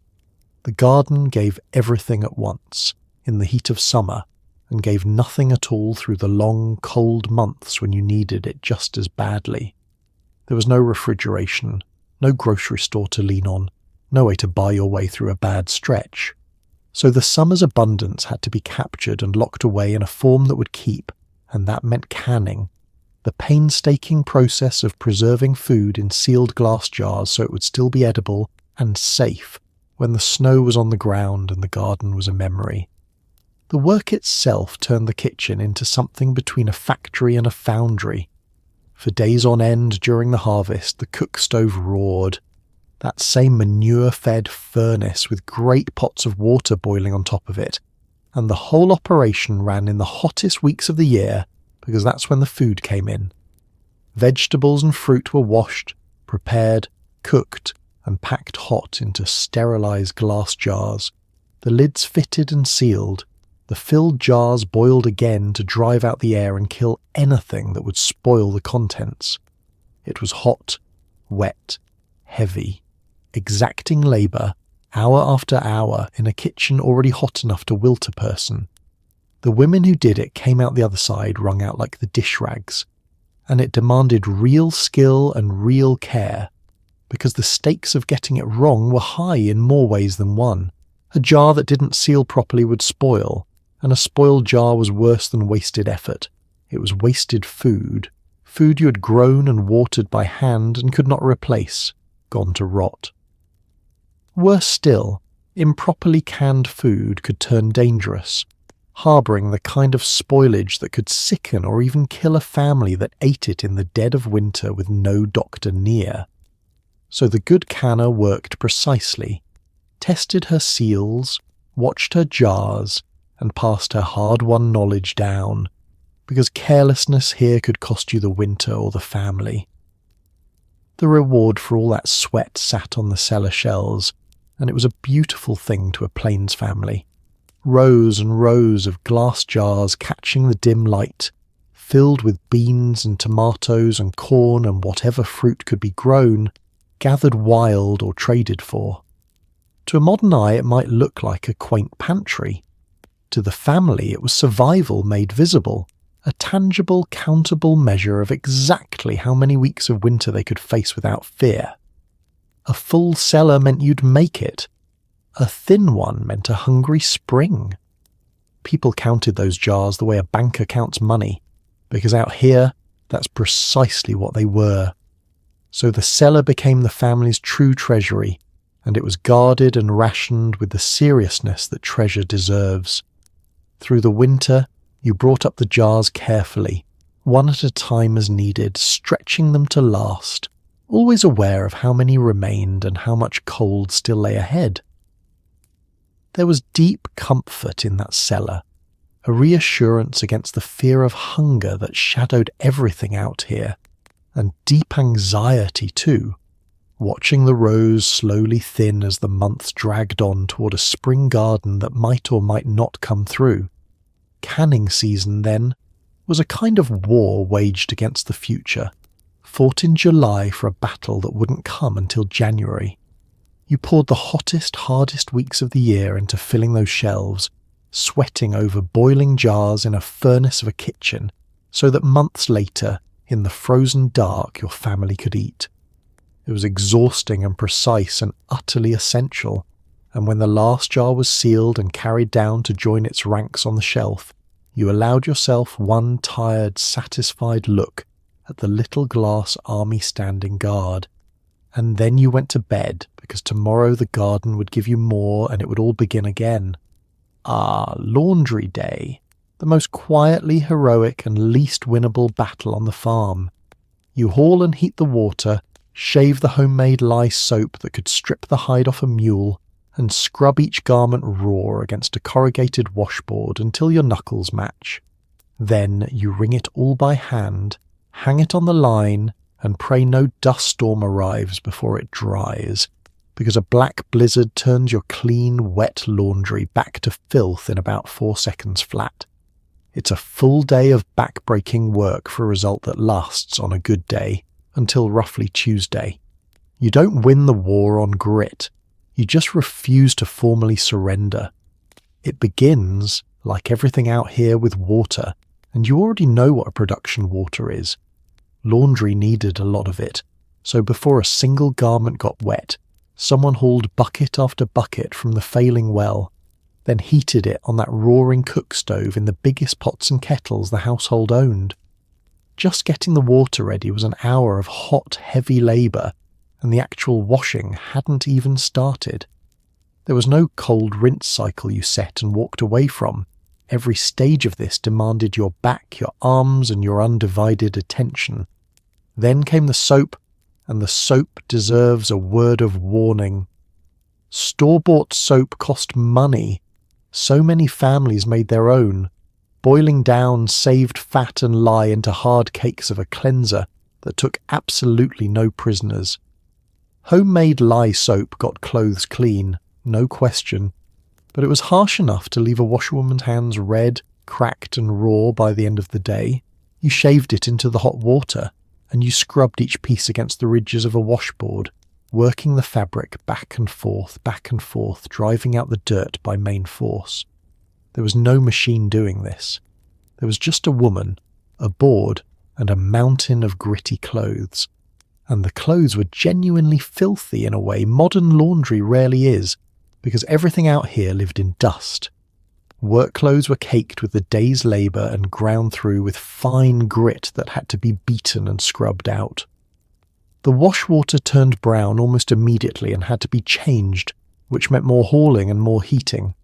The garden gave everything at once, in the heat of summer, and gave nothing at all through the long, cold months when you needed it just as badly. There was no refrigeration, no grocery store to lean on, no way to buy your way through a bad stretch. So the summer's abundance had to be captured and locked away in a form that would keep, and that meant canning, the painstaking process of preserving food in sealed glass jars so it would still be edible and safe when the snow was on the ground and the garden was a memory. The work itself turned the kitchen into something between a factory and a foundry. For days on end during the harvest, the cook stove roared. That same manure-fed furnace with great pots of water boiling on top of it. And the whole operation ran in the hottest weeks of the year because that's when the food came in. Vegetables and fruit were washed, prepared, cooked, and packed hot into sterilized glass jars. The lids fitted and sealed. The filled jars boiled again to drive out the air and kill anything that would spoil the contents. It was hot, wet, heavy, exacting labour, hour after hour in a kitchen already hot enough to wilt a person. The women who did it came out the other side wrung out like the dish rags, and it demanded real skill and real care, because the stakes of getting it wrong were high in more ways than one. A jar that didn't seal properly would spoil, and a spoiled jar was worse than wasted effort. It was wasted food, food you had grown and watered by hand and could not replace, gone to rot. Worse still, improperly canned food could turn dangerous, harbouring the kind of spoilage that could sicken or even kill a family that ate it in the dead of winter with no doctor near. So the good canner worked precisely, tested her seals, watched her jars, and passed her hard-won knowledge down, because carelessness here could cost you the winter or the family. The reward for all that sweat sat on the cellar shelves, and it was a beautiful thing to a Plains family. Rows and rows of glass jars catching the dim light, filled with beans and tomatoes and corn and whatever fruit could be grown, gathered wild or traded for. To a modern eye it might look like a quaint pantry. To the family it was survival made visible, a tangible, countable measure of exactly how many weeks of winter they could face without fear. A full cellar meant you'd make it. A thin one meant a hungry spring. People counted those jars the way a banker counts money, because out here, that's precisely what they were. So the cellar became the family's true treasury, and it was guarded and rationed with the seriousness that treasure deserves. Through the winter, you brought up the jars carefully, one at a time as needed, stretching them to last, always aware of how many remained and how much cold still lay ahead. There was deep comfort in that cellar, a reassurance against the fear of hunger that shadowed everything out here, and deep anxiety too, watching the rows slowly thin as the months dragged on toward a spring garden that might or might not come through. Canning season, then, was a kind of war waged against the future, fought in July for a battle that wouldn't come until January. You poured the hottest, hardest weeks of the year into filling those shelves, sweating over boiling jars in a furnace of a kitchen, so that months later, in the frozen dark, your family could eat. It was exhausting and precise and utterly essential, and when the last jar was sealed and carried down to join its ranks on the shelf, you allowed yourself one tired, satisfied look at the little glass army standing guard. And then you went to bed, because tomorrow the garden would give you more and it would all begin again. Ah, laundry day, the most quietly heroic and least winnable battle on the farm. You haul and heat the water, shave the homemade lye soap that could strip the hide off a mule, and scrub each garment raw against a corrugated washboard until your knuckles match. Then you wring it all by hand, hang it on the line, and pray no dust storm arrives before it dries, because a black blizzard turns your clean, wet laundry back to filth in about 4 seconds flat. It's a full day of back-breaking work for a result that lasts on a good day, until roughly Tuesday. You don't win the war on grit, you just refuse to formally surrender. It begins, like everything out here, with water, and you already know what a production water is. Laundry needed a lot of it, so before a single garment got wet, someone hauled bucket after bucket from the failing well, then heated it on that roaring cook stove in the biggest pots and kettles the household owned. Just getting the water ready was an hour of hot, heavy labour, and the actual washing hadn't even started. There was no cold rinse cycle you set and walked away from. Every stage of this demanded your back, your arms, and your undivided attention. Then came the soap, and the soap deserves a word of warning. Store-bought soap cost money. So many families made their own, boiling down saved fat and lye into hard cakes of a cleanser that took absolutely no prisoners. Homemade lye soap got clothes clean, no question, but it was harsh enough to leave a washerwoman's hands red, cracked and raw by the end of the day. You shaved it into the hot water, and you scrubbed each piece against the ridges of a washboard, working the fabric back and forth, driving out the dirt by main force. There was no machine doing this. There was just a woman, a board, and a mountain of gritty clothes. And the clothes were genuinely filthy in a way modern laundry rarely is, because everything out here lived in dust. Work clothes were caked with the day's labour and ground through with fine grit that had to be beaten and scrubbed out. The wash water turned brown almost immediately and had to be changed, which meant more hauling and more heating.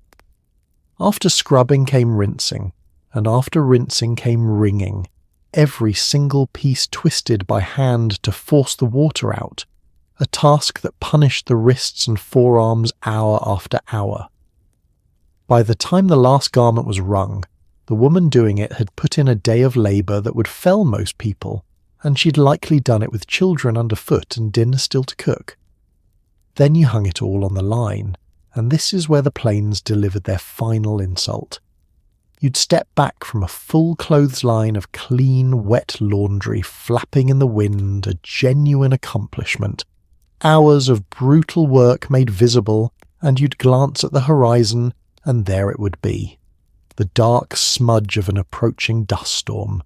After scrubbing came rinsing, and after rinsing came wringing, every single piece twisted by hand to force the water out, a task that punished the wrists and forearms hour after hour. By the time the last garment was wrung, the woman doing it had put in a day of labour that would fell most people, and she'd likely done it with children underfoot and dinner still to cook. Then you hung it all on the line, and this is where the plains delivered their final insult. You'd step back from a full clothesline of clean, wet laundry flapping in the wind, a genuine accomplishment. Hours of brutal work made visible, and you'd glance at the horizon, and there it would be, the dark smudge of an approaching dust storm.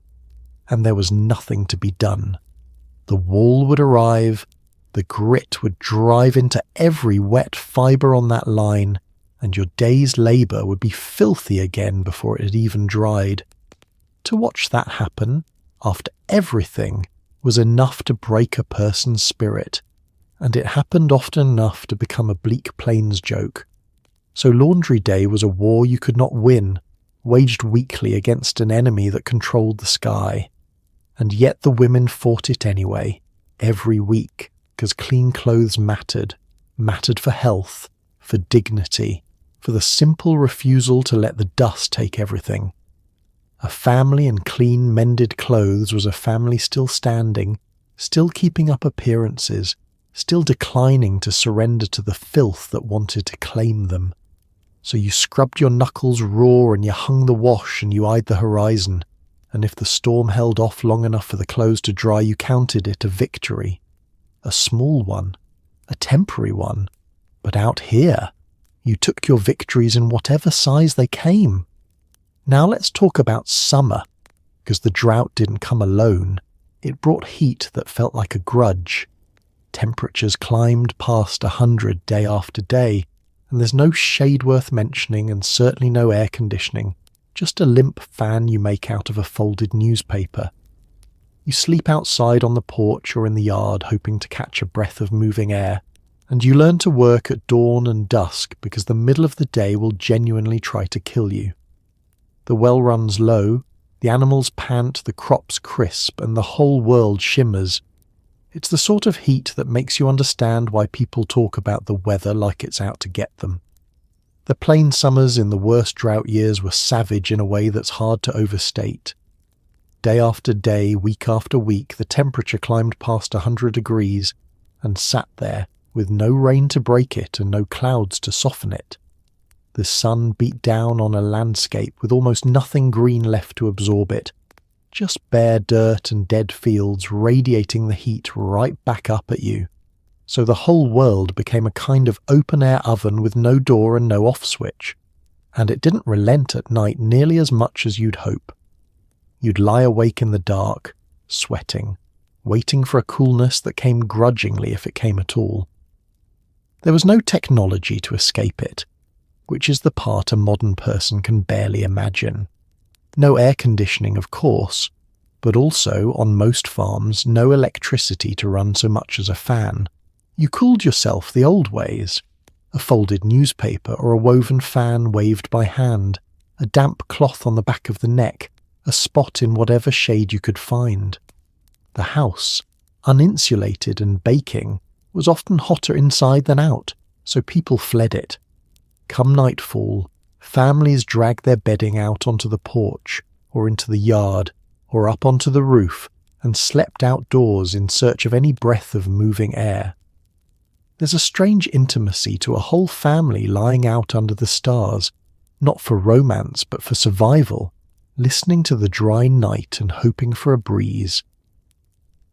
And there was nothing to be done. The wall would arrive, the grit would drive into every wet fibre on that line, and your day's labour would be filthy again before it had even dried. To watch that happen, after everything, was enough to break a person's spirit, and it happened often enough to become a bleak plains joke. So laundry day was a war you could not win, waged weekly against an enemy that controlled the sky. And yet the women fought it anyway, every week, because clean clothes mattered for health, for dignity, for the simple refusal to let the dust take everything. A family in clean, mended clothes was a family still standing, still keeping up appearances, still declining to surrender to the filth that wanted to claim them. So you scrubbed your knuckles raw and you hung the wash and you eyed the horizon, and if the storm held off long enough for the clothes to dry, you counted it a victory. A small one, a temporary one, but out here, you took your victories in whatever size they came. Now let's talk about summer, because the drought didn't come alone. It brought heat that felt like a grudge. Temperatures climbed past 100 day after day, and there's no shade worth mentioning and certainly no air conditioning, just a limp fan you make out of a folded newspaper. You sleep outside on the porch or in the yard hoping to catch a breath of moving air, and you learn to work at dawn and dusk because the middle of the day will genuinely try to kill you. The well runs low, the animals pant, the crops crisp, and the whole world shimmers. It's the sort of heat that makes you understand why people talk about the weather like it's out to get them. The plain summers in the worst drought years were savage in a way that's hard to overstate. Day after day, week after week, the temperature climbed past 100 degrees and sat there with no rain to break it and no clouds to soften it. The sun beat down on a landscape with almost nothing green left to absorb it, just bare dirt and dead fields radiating the heat right back up at you. So the whole world became a kind of open-air oven with no door and no off switch, and it didn't relent at night nearly as much as you'd hope. You'd lie awake in the dark, sweating, waiting for a coolness that came grudgingly if it came at all. There was no technology to escape it, which is the part a modern person can barely imagine. No air conditioning, of course, but also, on most farms, no electricity to run so much as a fan. You cooled yourself the old ways. A folded newspaper or a woven fan waved by hand, a damp cloth on the back of the neck, a spot in whatever shade you could find. The house, uninsulated and baking, was often hotter inside than out, so people fled it. Come nightfall, families dragged their bedding out onto the porch, or into the yard, or up onto the roof, and slept outdoors in search of any breath of moving air. There's a strange intimacy to a whole family lying out under the stars, not for romance but for survival, listening to the dry night and hoping for a breeze.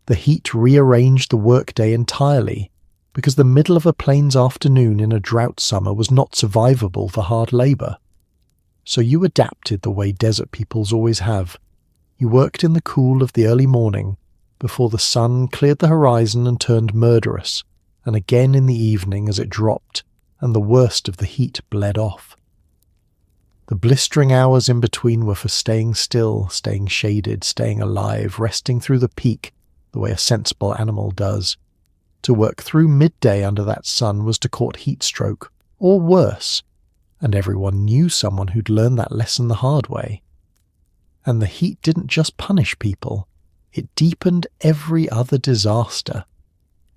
The heat rearranged the workday entirely, because the middle of a plains afternoon in a drought summer was not survivable for hard labour. So you adapted the way desert peoples always have. You worked in the cool of the early morning, before the sun cleared the horizon and turned murderous, and again in the evening as it dropped and the worst of the heat bled off. The blistering hours in between were for staying still, staying shaded, staying alive, resting through the peak the way a sensible animal does. To work through midday under that sun was to court heat stroke, or worse, and everyone knew someone who'd learned that lesson the hard way. And the heat didn't just punish people, it deepened every other disaster.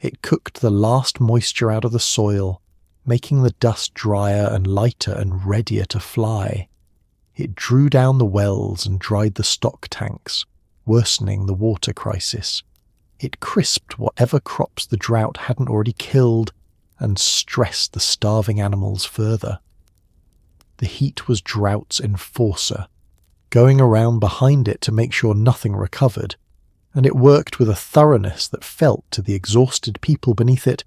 It cooked the last moisture out of the soil, making the dust drier and lighter and readier to fly. It drew down the wells and dried the stock tanks, worsening the water crisis. It crisped whatever crops the drought hadn't already killed and stressed the starving animals further. The heat was drought's enforcer, going around behind it to make sure nothing recovered, and it worked with a thoroughness that felt to the exhausted people beneath it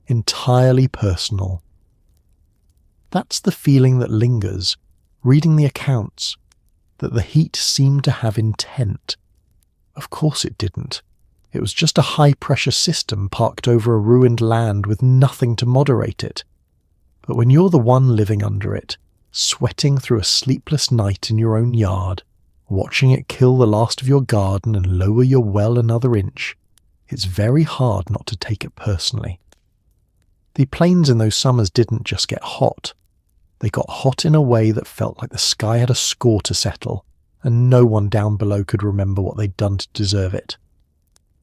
entirely personal. That's the feeling that lingers, reading the accounts, that the heat seemed to have intent. Of course it didn't. It was just a high-pressure system parked over a ruined land with nothing to moderate it. But when you're the one living under it, sweating through a sleepless night in your own yard, watching it kill the last of your garden and lower your well another inch, it's very hard not to take it personally. The plains in those summers didn't just get hot. They got hot in a way that felt like the sky had a score to settle, and no one down below could remember what they'd done to deserve it.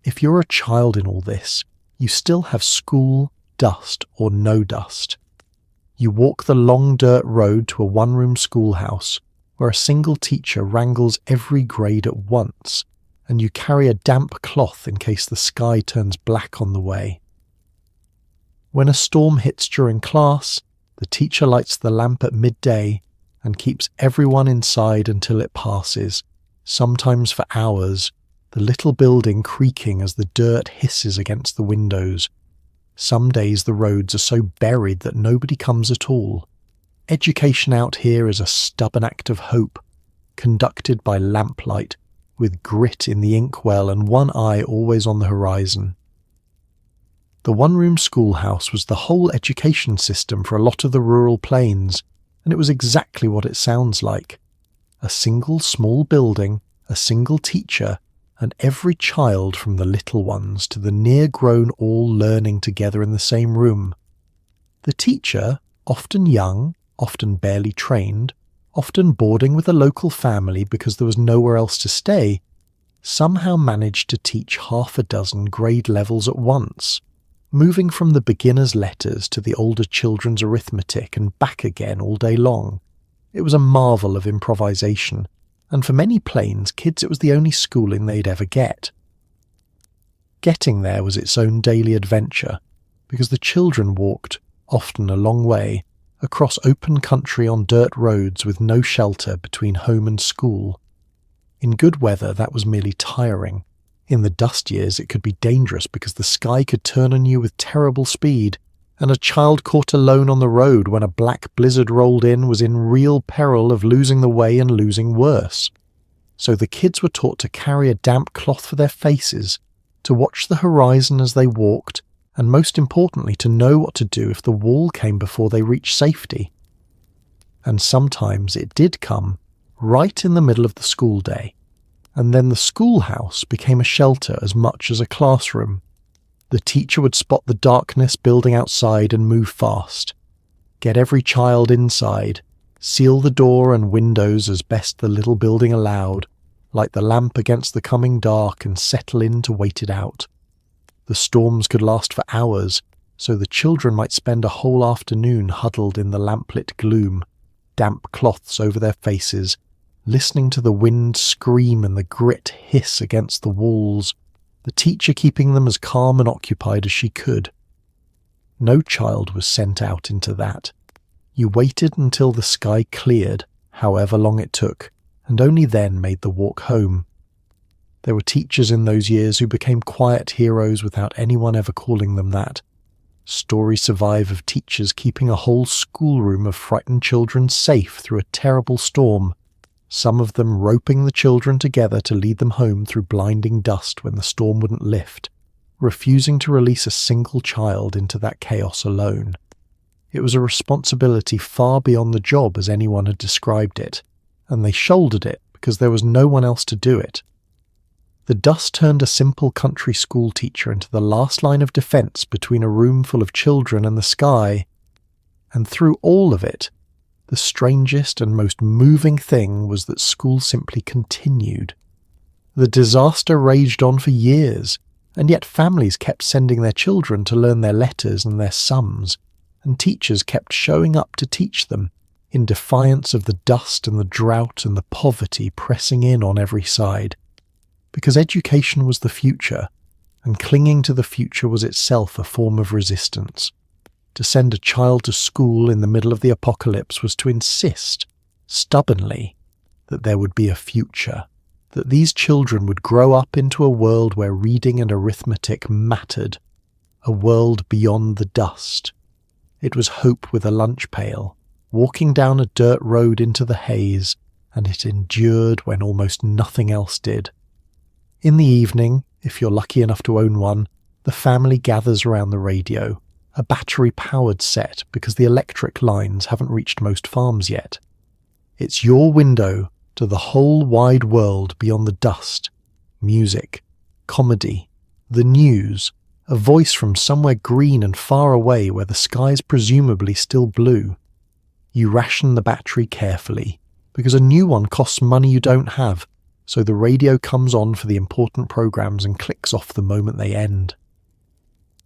If you're a child in all this, you still have school, dust or no dust. You walk the long dirt road to a one-room schoolhouse where a single teacher wrangles every grade at once, and you carry a damp cloth in case the sky turns black on the way. When a storm hits during class, the teacher lights the lamp at midday and keeps everyone inside until it passes, sometimes for hours, the little building creaking as the dirt hisses against the windows. Some days the roads are so buried that nobody comes at all. Education out here is a stubborn act of hope, conducted by lamplight, with grit in the inkwell and one eye always on the horizon. The one-room schoolhouse was the whole education system for a lot of the rural plains, and it was exactly what it sounds like. A single small building, a single teacher, and every child from the little ones to the near-grown all learning together in the same room. The teacher, often young, often barely trained, often boarding with a local family because there was nowhere else to stay, somehow managed to teach half a dozen grade levels at once, moving from the beginner's letters to the older children's arithmetic and back again all day long. It was a marvel of improvisation, and for many plains kids it was the only schooling they'd ever get. Getting there was its own daily adventure, because the children walked, often a long way, across open country on dirt roads with no shelter between home and school. In good weather that was merely tiring. In the dust years it could be dangerous because the sky could turn on you with terrible speed, and a child caught alone on the road when a black blizzard rolled in was in real peril of losing the way and losing worse. So the kids were taught to carry a damp cloth for their faces, to watch the horizon as they walked, and most importantly to know what to do if the wall came before they reached safety. And sometimes it did come, right in the middle of the school day, and then the schoolhouse became a shelter as much as a classroom. The teacher would spot the darkness building outside and move fast. Get every child inside, seal the door and windows as best the little building allowed, light the lamp against the coming dark and settle in to wait it out. The storms could last for hours, so the children might spend a whole afternoon huddled in the lamplit gloom, damp cloths over their faces, listening to the wind scream and the grit hiss against the walls, the teacher keeping them as calm and occupied as she could. No child was sent out into that. You waited until the sky cleared, however long it took, and only then made the walk home. There were teachers in those years who became quiet heroes without anyone ever calling them that. Stories survive of teachers keeping a whole schoolroom of frightened children safe through a terrible storm, some of them roping the children together to lead them home through blinding dust when the storm wouldn't lift, refusing to release a single child into that chaos alone. It was a responsibility far beyond the job as anyone had described it, and they shouldered it because there was no one else to do it. The dust turned a simple country school teacher into the last line of defense between a room full of children and the sky, and through all of it, the strangest and most moving thing was that school simply continued. The disaster raged on for years, and yet families kept sending their children to learn their letters and their sums, and teachers kept showing up to teach them, in defiance of the dust and the drought and the poverty pressing in on every side. Because education was the future, and clinging to the future was itself a form of resistance. To send a child to school in the middle of the apocalypse was to insist, stubbornly, that there would be a future, that these children would grow up into a world where reading and arithmetic mattered, a world beyond the dust. It was hope with a lunch pail, walking down a dirt road into the haze, and it endured when almost nothing else did. In the evening, if you're lucky enough to own one, the family gathers around the radio, a battery-powered set because the electric lines haven't reached most farms yet. It's your window to the whole wide world beyond the dust, music, comedy, the news, a voice from somewhere green and far away where the sky's presumably still blue. You ration the battery carefully, because a new one costs money you don't have, so the radio comes on for the important programs and clicks off the moment they end.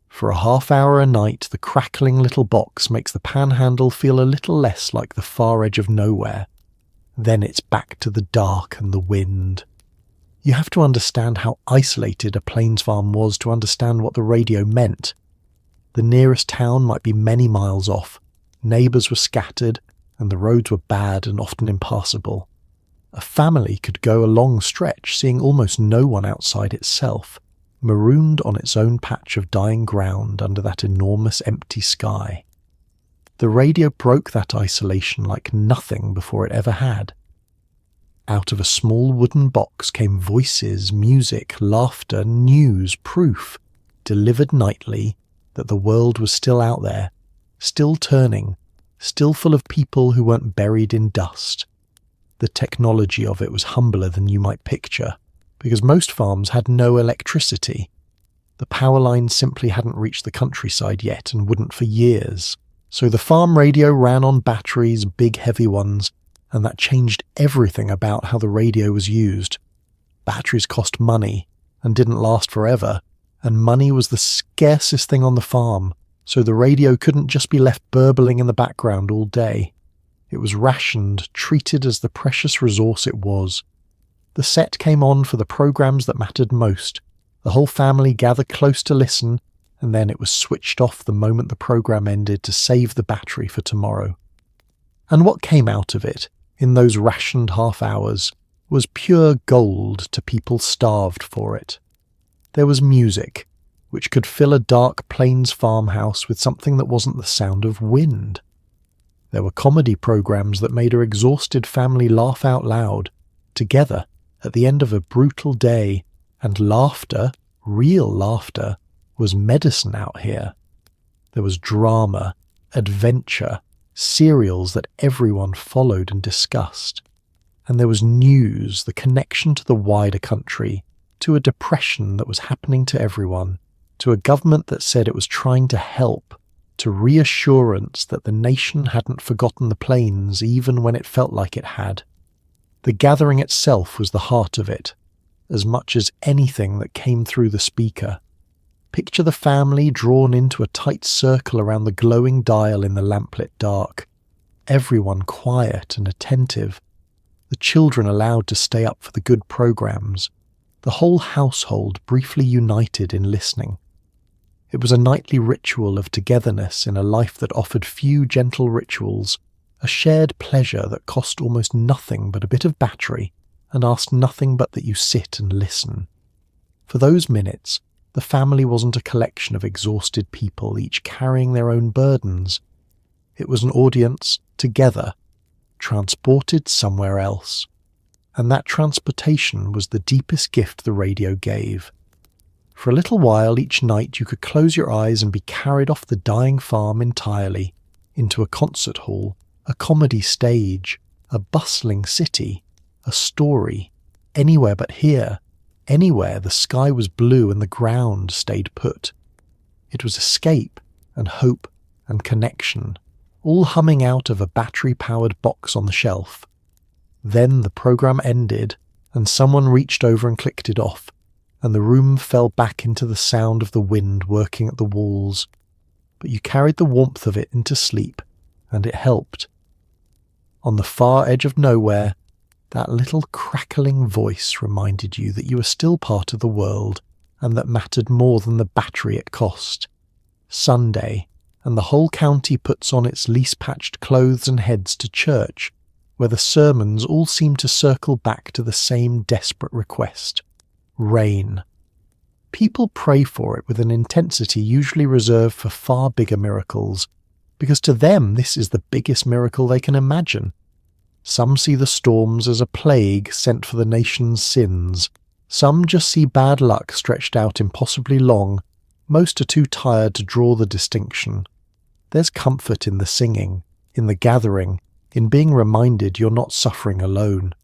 For a half hour a night, the crackling little box makes the panhandle feel a little less like the far edge of nowhere. Then it's back to the dark and the wind. You have to understand how isolated a plains farm was to understand what the radio meant. The nearest town might be many miles off, neighbours were scattered, and the roads were bad and often impassable. A family could go a long stretch seeing almost no one outside itself, marooned on its own patch of dying ground under that enormous empty sky. The radio broke that isolation like nothing before it ever had. Out of a small wooden box came voices, music, laughter, news, proof, delivered nightly that the world was still out there, still turning, still full of people who weren't buried in dust. The technology of it was humbler than you might picture, because most farms had no electricity. The power lines simply hadn't reached the countryside yet and wouldn't for years. So the farm radio ran on batteries, big heavy ones, and that changed everything about how the radio was used. Batteries cost money and didn't last forever, and money was the scarcest thing on the farm, so the radio couldn't just be left burbling in the background all day. It was rationed, treated as the precious resource it was. The set came on for the programs that mattered most. The whole family gathered close to listen, and then it was switched off the moment the program ended to save the battery for tomorrow. And what came out of it, in those rationed half hours, was pure gold to people starved for it. There was music, which could fill a dark plains farmhouse with something that wasn't the sound of wind. There were comedy programs that made her exhausted family laugh out loud, together, at the end of a brutal day, and laughter, real laughter, was medicine out here. There was drama, adventure, serials that everyone followed and discussed. And there was news, the connection to the wider country, to a depression that was happening to everyone, to a government that said it was trying to help, to reassurance that the nation hadn't forgotten the plains even when it felt like it had. The gathering itself was the heart of it, as much as anything that came through the speaker. Picture the family drawn into a tight circle around the glowing dial in the lamplit dark, everyone quiet and attentive, the children allowed to stay up for the good programs, the whole household briefly united in listening. It was a nightly ritual of togetherness in a life that offered few gentle rituals, a shared pleasure that cost almost nothing but a bit of battery and asked nothing but that you sit and listen. For those minutes, the family wasn't a collection of exhausted people, each carrying their own burdens. It was an audience, together, transported somewhere else. And that transportation was the deepest gift the radio gave. For a little while each night you could close your eyes and be carried off the dying farm entirely, into a concert hall, a comedy stage, a bustling city, a story, anywhere but here, anywhere the sky was blue and the ground stayed put. It was escape and hope and connection, all humming out of a battery-powered box on the shelf. Then the program ended, and someone reached over and clicked it off, and the room fell back into the sound of the wind working at the walls. But you carried the warmth of it into sleep, and it helped. On the far edge of nowhere, that little crackling voice reminded you that you were still part of the world, and that mattered more than the battery it cost. Sunday, and the whole county puts on its lease-patched clothes and heads to church, where the sermons all seem to circle back to the same desperate request: rain. People pray for it with an intensity usually reserved for far bigger miracles, because to them this is the biggest miracle they can imagine. Some see the storms as a plague sent for the nation's sins. Some just see bad luck stretched out impossibly long. Most are too tired to draw the distinction. There's comfort in the singing, in the gathering, in being reminded you're not suffering alone.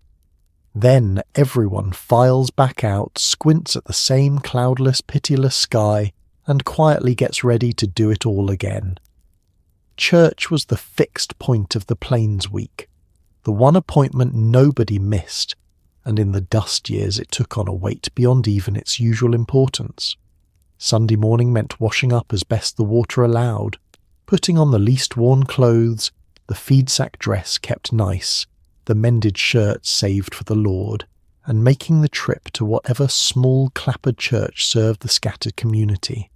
Then everyone files back out, squints at the same cloudless, pitiless sky, and quietly gets ready to do it all again. Church was the fixed point of the Plains week, the one appointment nobody missed, and in the dust years it took on a weight beyond even its usual importance. Sunday morning meant washing up as best the water allowed, putting on the least worn clothes, the feed-sack dress kept nice, the mended shirt saved for the Lord, and making the trip to whatever small clappered church served the scattered community.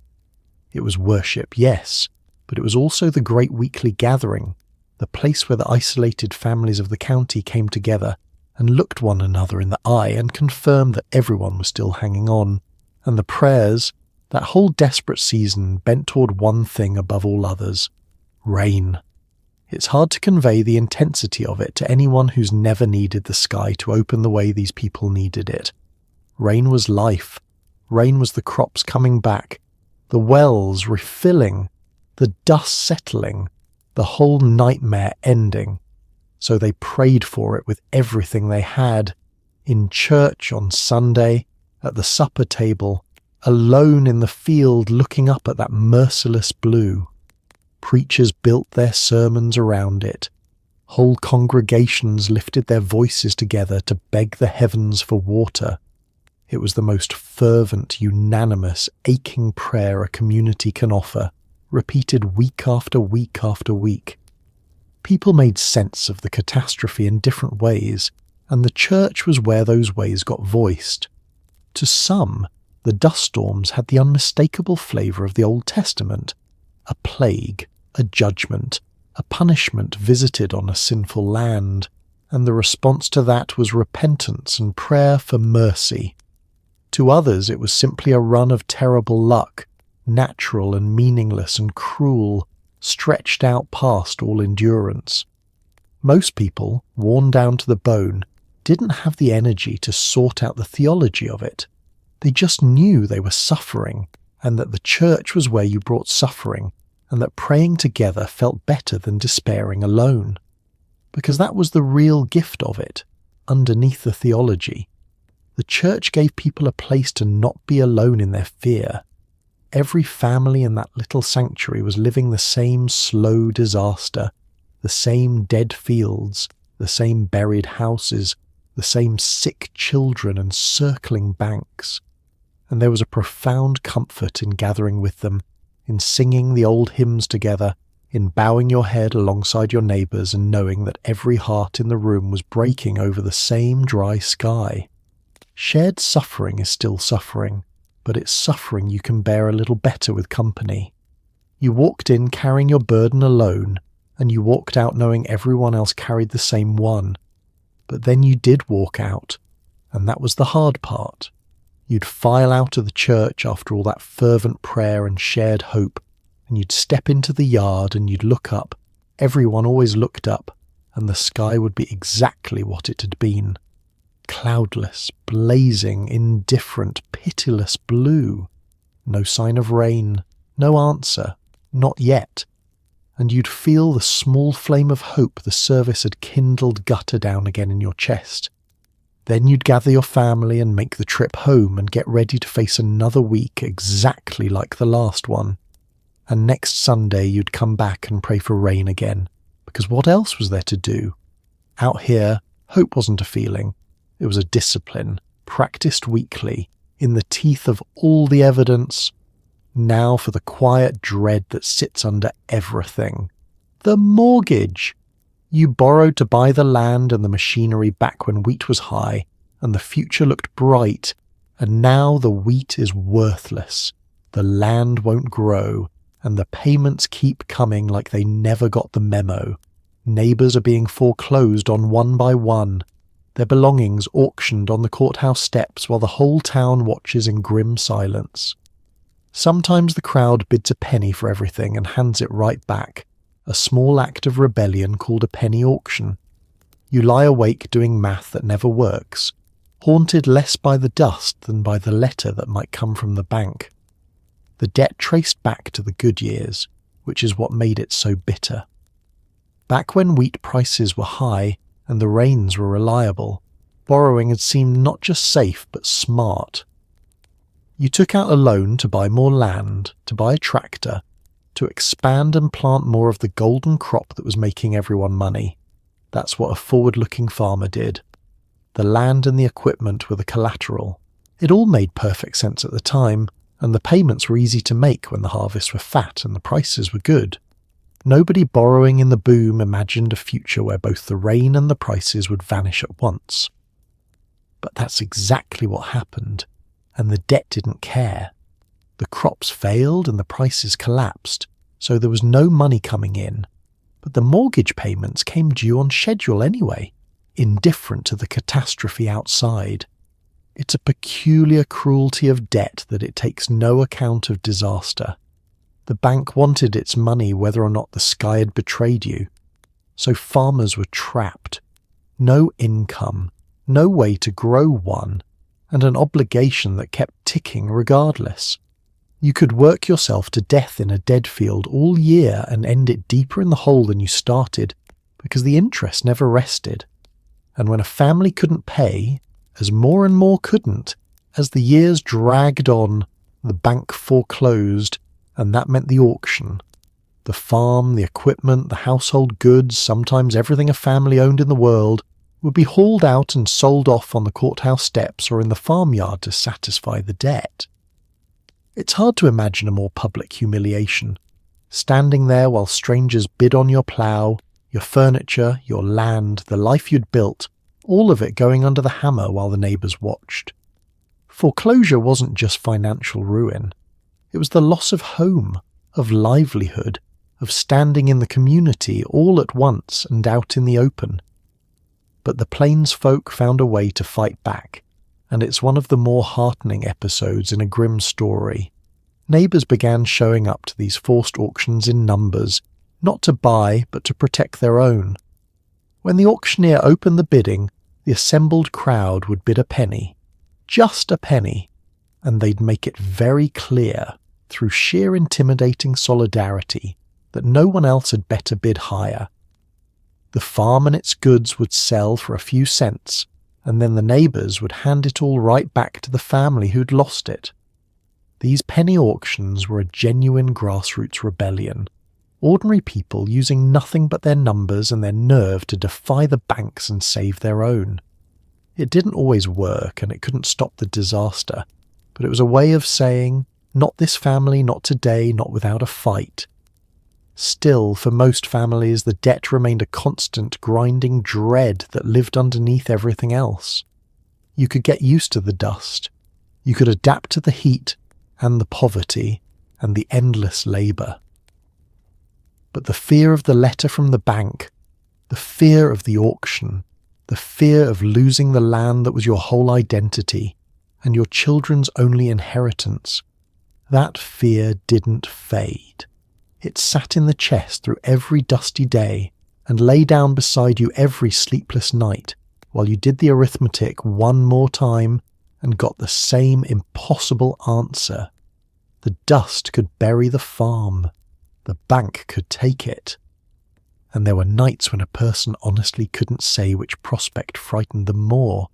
It was worship, yes, but it was also the great weekly gathering, the place where the isolated families of the county came together and looked one another in the eye and confirmed that everyone was still hanging on, and the prayers, that whole desperate season, bent toward one thing above all others: rain. It's hard to convey the intensity of it to anyone who's never needed the sky to open the way these people needed it. Rain was life. Rain was the crops coming back, the wells refilling, the dust settling, the whole nightmare ending. So they prayed for it with everything they had, in church on Sunday, at the supper table, alone in the field looking up at that merciless blue. Preachers built their sermons around it. Whole congregations lifted their voices together to beg the heavens for water. It was the most fervent, unanimous, aching prayer a community can offer, repeated week after week after week. People made sense of the catastrophe in different ways, and the church was where those ways got voiced. To some, the dust storms had the unmistakable flavour of the Old Testament, a plague, a judgment, a punishment visited on a sinful land, and the response to that was repentance and prayer for mercy. To others it was simply a run of terrible luck, natural and meaningless and cruel, stretched out past all endurance. Most people, worn down to the bone, didn't have the energy to sort out the theology of it. They just knew they were suffering, and that the church was where you brought suffering, and that praying together felt better than despairing alone. Because that was the real gift of it, underneath the theology. The church gave people a place to not be alone in their fear. every family in that little sanctuary was living the same slow disaster, the same dead fields, the same buried houses, the same sick children and circling banks. And there was a profound comfort in gathering with them, in singing the old hymns together, in bowing your head alongside your neighbours and knowing that every heart in the room was breaking over the same dry sky. Shared suffering is still suffering, but it's suffering you can bear a little better with company. You walked in carrying your burden alone, and you walked out knowing everyone else carried the same one. But then you did walk out, and that was the hard part. You'd file out of the church after all that fervent prayer and shared hope, and you'd step into the yard and you'd look up. Everyone always looked up, and the sky would be exactly what it had been. Cloudless, blazing, indifferent, pitiless blue. No sign of rain, no answer, not yet. And you'd feel the small flame of hope the service had kindled gutter down again in your chest. Then you'd gather your family and make the trip home and get ready to face another week exactly like the last one. And next Sunday you'd come back and pray for rain again, because what else was there to do? Out here, hope wasn't a feeling. It was a discipline, practiced weekly, in the teeth of all the evidence. Now for the quiet dread that sits under everything. The mortgage! You borrowed to buy the land and the machinery back when wheat was high, and the future looked bright, and now the wheat is worthless. The land won't grow, and the payments keep coming like they never got the memo. Neighbours are being foreclosed on one by one. Their belongings auctioned on the courthouse steps while the whole town watches in grim silence. Sometimes the crowd bids a penny for everything and hands it right back, a small act of rebellion called a penny auction. You lie awake doing math that never works, haunted less by the dust than by the letter that might come from the bank. The debt traced back to the good years, which is what made it so bitter. Back when wheat prices were high and the rains were reliable, borrowing had seemed not just safe but smart. You took out a loan to buy more land, to buy a tractor, to expand and plant more of the golden crop that was making everyone money. That's what a forward-looking farmer did. The land and the equipment were the collateral. It all made perfect sense at the time, and the payments were easy to make when the harvests were fat and the prices were good. Nobody borrowing in the boom imagined a future where both the rain and the prices would vanish at once. But that's exactly what happened, and the debt didn't care. The crops failed and the prices collapsed, so there was no money coming in. But the mortgage payments came due on schedule anyway, indifferent to the catastrophe outside. It's a peculiar cruelty of debt that it takes no account of disaster. The bank wanted its money whether or not the sky had betrayed you. So farmers were trapped. No income, no way to grow one, and an obligation that kept ticking regardless. You could work yourself to death in a dead field all year and end it deeper in the hole than you started, because the interest never rested. And when a family couldn't pay, as more and more couldn't, as the years dragged on, the bank foreclosed, and that meant the auction. The farm, the equipment, the household goods, sometimes everything a family owned in the world, would be hauled out and sold off on the courthouse steps or in the farmyard to satisfy the debt. It's hard to imagine a more public humiliation, standing there while strangers bid on your plough, your furniture, your land, the life you'd built, all of it going under the hammer while the neighbours watched. Foreclosure wasn't just financial ruin. It was the loss of home, of livelihood, of standing in the community all at once and out in the open. But the plains folk found a way to fight back, and it's one of the more heartening episodes in a grim story. Neighbours began showing up to these forced auctions in numbers, not to buy but to protect their own. When the auctioneer opened the bidding, the assembled crowd would bid a penny, just a penny, and they'd make it very clear, through sheer intimidating solidarity, that no one else had better bid higher. The farm and its goods would sell for a few cents, and then the neighbours would hand it all right back to the family who'd lost it. These penny auctions were a genuine grassroots rebellion. Ordinary people using nothing but their numbers and their nerve to defy the banks and save their own. It didn't always work and it couldn't stop the disaster, but it was a way of saying, not this family, not today, not without a fight. Still, for most families, the debt remained a constant, grinding dread that lived underneath everything else. You could get used to the dust. You could adapt to the heat and the poverty and the endless labour. But the fear of the letter from the bank, the fear of the auction, the fear of losing the land that was your whole identity and your children's only inheritance, that fear didn't fade. It sat in the chest through every dusty day and lay down beside you every sleepless night while you did the arithmetic one more time and got the same impossible answer. The dust could bury the farm. The bank could take it. And there were nights when a person honestly couldn't say which prospect frightened them more.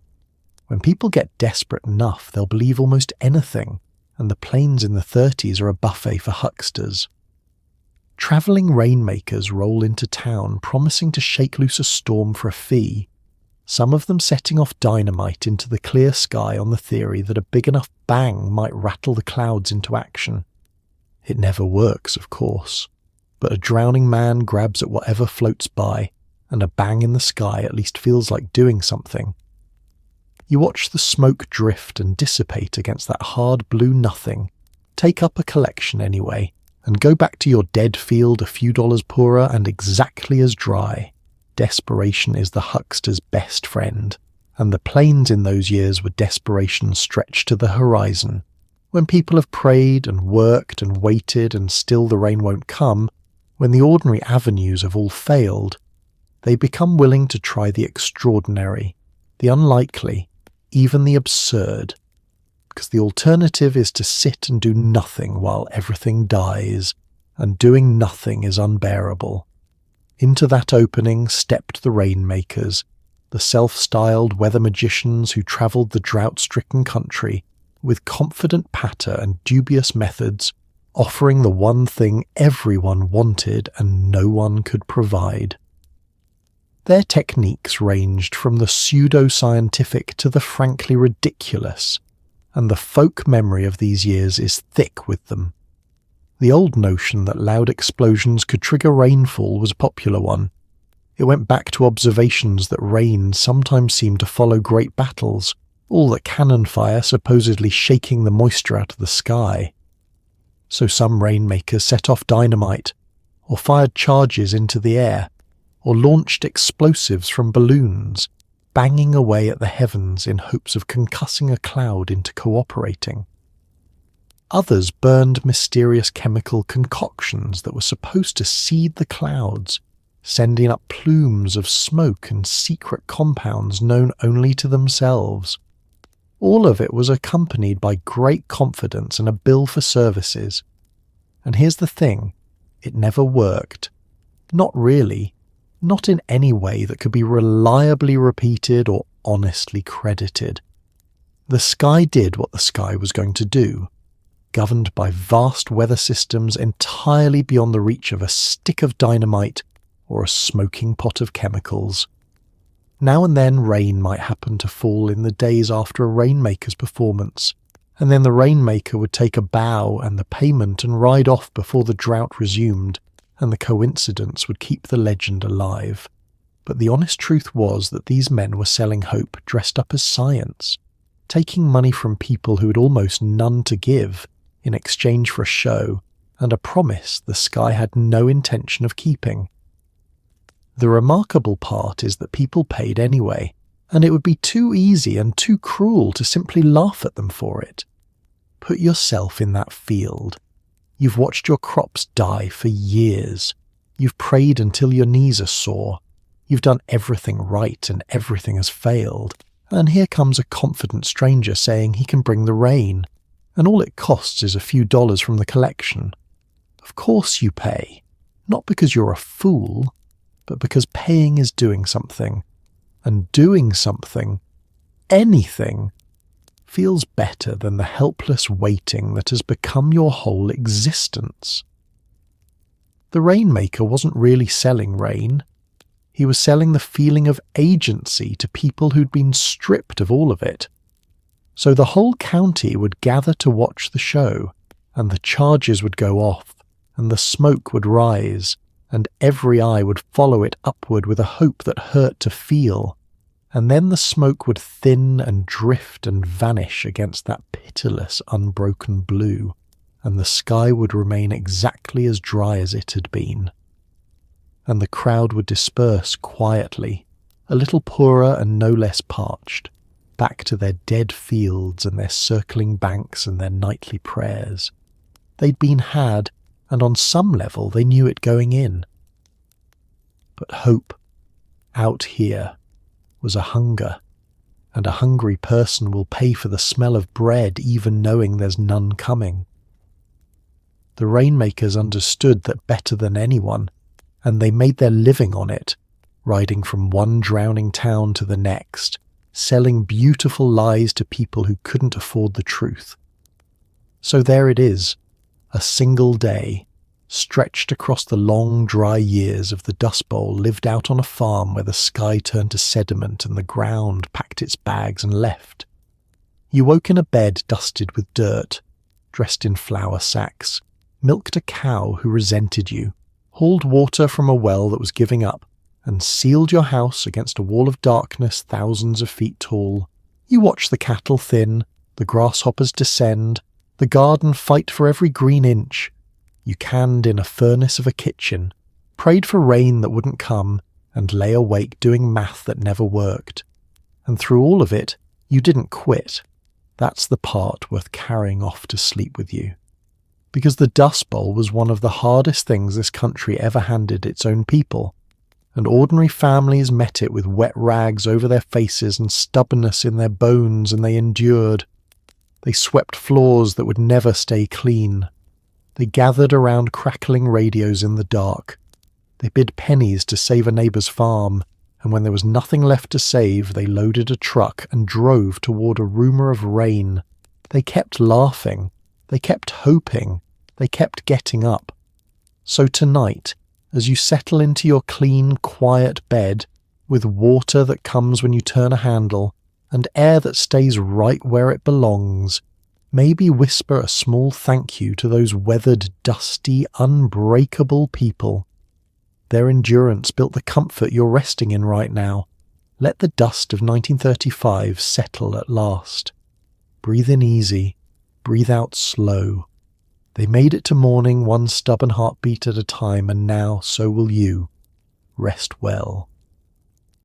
When people get desperate enough, they'll believe almost anything, and the plains in the 30s are a buffet for hucksters. Travelling rainmakers roll into town promising to shake loose a storm for a fee, some of them setting off dynamite into the clear sky on the theory that a big enough bang might rattle the clouds into action. It never works, of course, but a drowning man grabs at whatever floats by, and a bang in the sky at least feels like doing something. You watch the smoke drift and dissipate against that hard blue nothing, take up a collection anyway, and go back to your dead field a few dollars poorer and exactly as dry. Desperation is the huckster's best friend, and the plains in those years were desperation stretched to the horizon. When people have prayed and worked and waited and still the rain won't come, when the ordinary avenues have all failed, they become willing to try the extraordinary, the unlikely, even the absurd. Because the alternative is to sit and do nothing while everything dies, and doing nothing is unbearable. Into that opening stepped the rainmakers, the self-styled weather magicians who travelled the drought-stricken country with confident patter and dubious methods, offering the one thing everyone wanted and no one could provide. Their techniques ranged from the pseudo-scientific to the frankly ridiculous, and the folk memory of these years is thick with them. The old notion that loud explosions could trigger rainfall was a popular one. It went back to observations that rain sometimes seemed to follow great battles, all that cannon fire supposedly shaking the moisture out of the sky. So some rainmakers set off dynamite, or fired charges into the air, or launched explosives from balloons, banging away at the heavens in hopes of concussing a cloud into cooperating. Others burned mysterious chemical concoctions that were supposed to seed the clouds, sending up plumes of smoke and secret compounds known only to themselves. All of it was accompanied by great confidence and a bill for services. And here's the thing, it never worked. Not really. Not in any way that could be reliably repeated or honestly credited. The sky did what the sky was going to do, governed by vast weather systems entirely beyond the reach of a stick of dynamite or a smoking pot of chemicals. Now and then rain might happen to fall in the days after a rainmaker's performance, and then the rainmaker would take a bow and the payment and ride off before the drought resumed, and the coincidence would keep the legend alive. But the honest truth was that these men were selling hope dressed up as science, taking money from people who had almost none to give in exchange for a show and a promise the sky had no intention of keeping. The remarkable part is that people paid anyway, and it would be too easy and too cruel to simply laugh at them for it. Put yourself in that field. You've watched your crops die for years. You've prayed until your knees are sore. You've done everything right and everything has failed. And here comes a confident stranger saying he can bring the rain, and all it costs is a few dollars from the collection. Of course you pay, not because you're a fool, but because paying is doing something. And doing something, anything, feels better than the helpless waiting that has become your whole existence. The rainmaker wasn't really selling rain. He was selling the feeling of agency to people who'd been stripped of all of it. So the whole county would gather to watch the show, and the charges would go off, and the smoke would rise, and every eye would follow it upward with a hope that hurt to feel, and then the smoke would thin and drift and vanish against that pitiless unbroken blue, and the sky would remain exactly as dry as it had been. And the crowd would disperse quietly, a little poorer and no less parched, back to their dead fields and their circling banks and their nightly prayers. They'd been had, and on some level they knew it going in. But hope, out here, was a hunger, and a hungry person will pay for the smell of bread even knowing there's none coming. The rainmakers understood that better than anyone, and they made their living on it, riding from one drowning town to the next, selling beautiful lies to people who couldn't afford the truth. So there it is, a single day, stretched across the long, dry years of the Dust Bowl lived out on a farm where the sky turned to sediment and the ground packed its bags and left. You woke in a bed dusted with dirt, dressed in flour sacks, milked a cow who resented you, hauled water from a well that was giving up, and sealed your house against a wall of darkness thousands of feet tall. You watched the cattle thin, the grasshoppers descend, the garden fight for every green inch. You canned in a furnace of a kitchen, prayed for rain that wouldn't come, and lay awake doing math that never worked. And through all of it, you didn't quit. That's the part worth carrying off to sleep with you. Because the Dust Bowl was one of the hardest things this country ever handed its own people, and ordinary families met it with wet rags over their faces and stubbornness in their bones, and they endured. They swept floors that would never stay clean. They gathered around crackling radios in the dark. They bid pennies to save a neighbour's farm, and when there was nothing left to save, they loaded a truck and drove toward a rumour of rain. They kept laughing. They kept hoping. They kept getting up. So tonight, as you settle into your clean, quiet bed, with water that comes when you turn a handle, and air that stays right where it belongs, maybe whisper a small thank you to those weathered, dusty, unbreakable people. Their endurance built the comfort you're resting in right now. Let the dust of 1935 settle at last. Breathe in easy, breathe out slow. They made it to morning one stubborn heartbeat at a time, and now so will you. Rest well.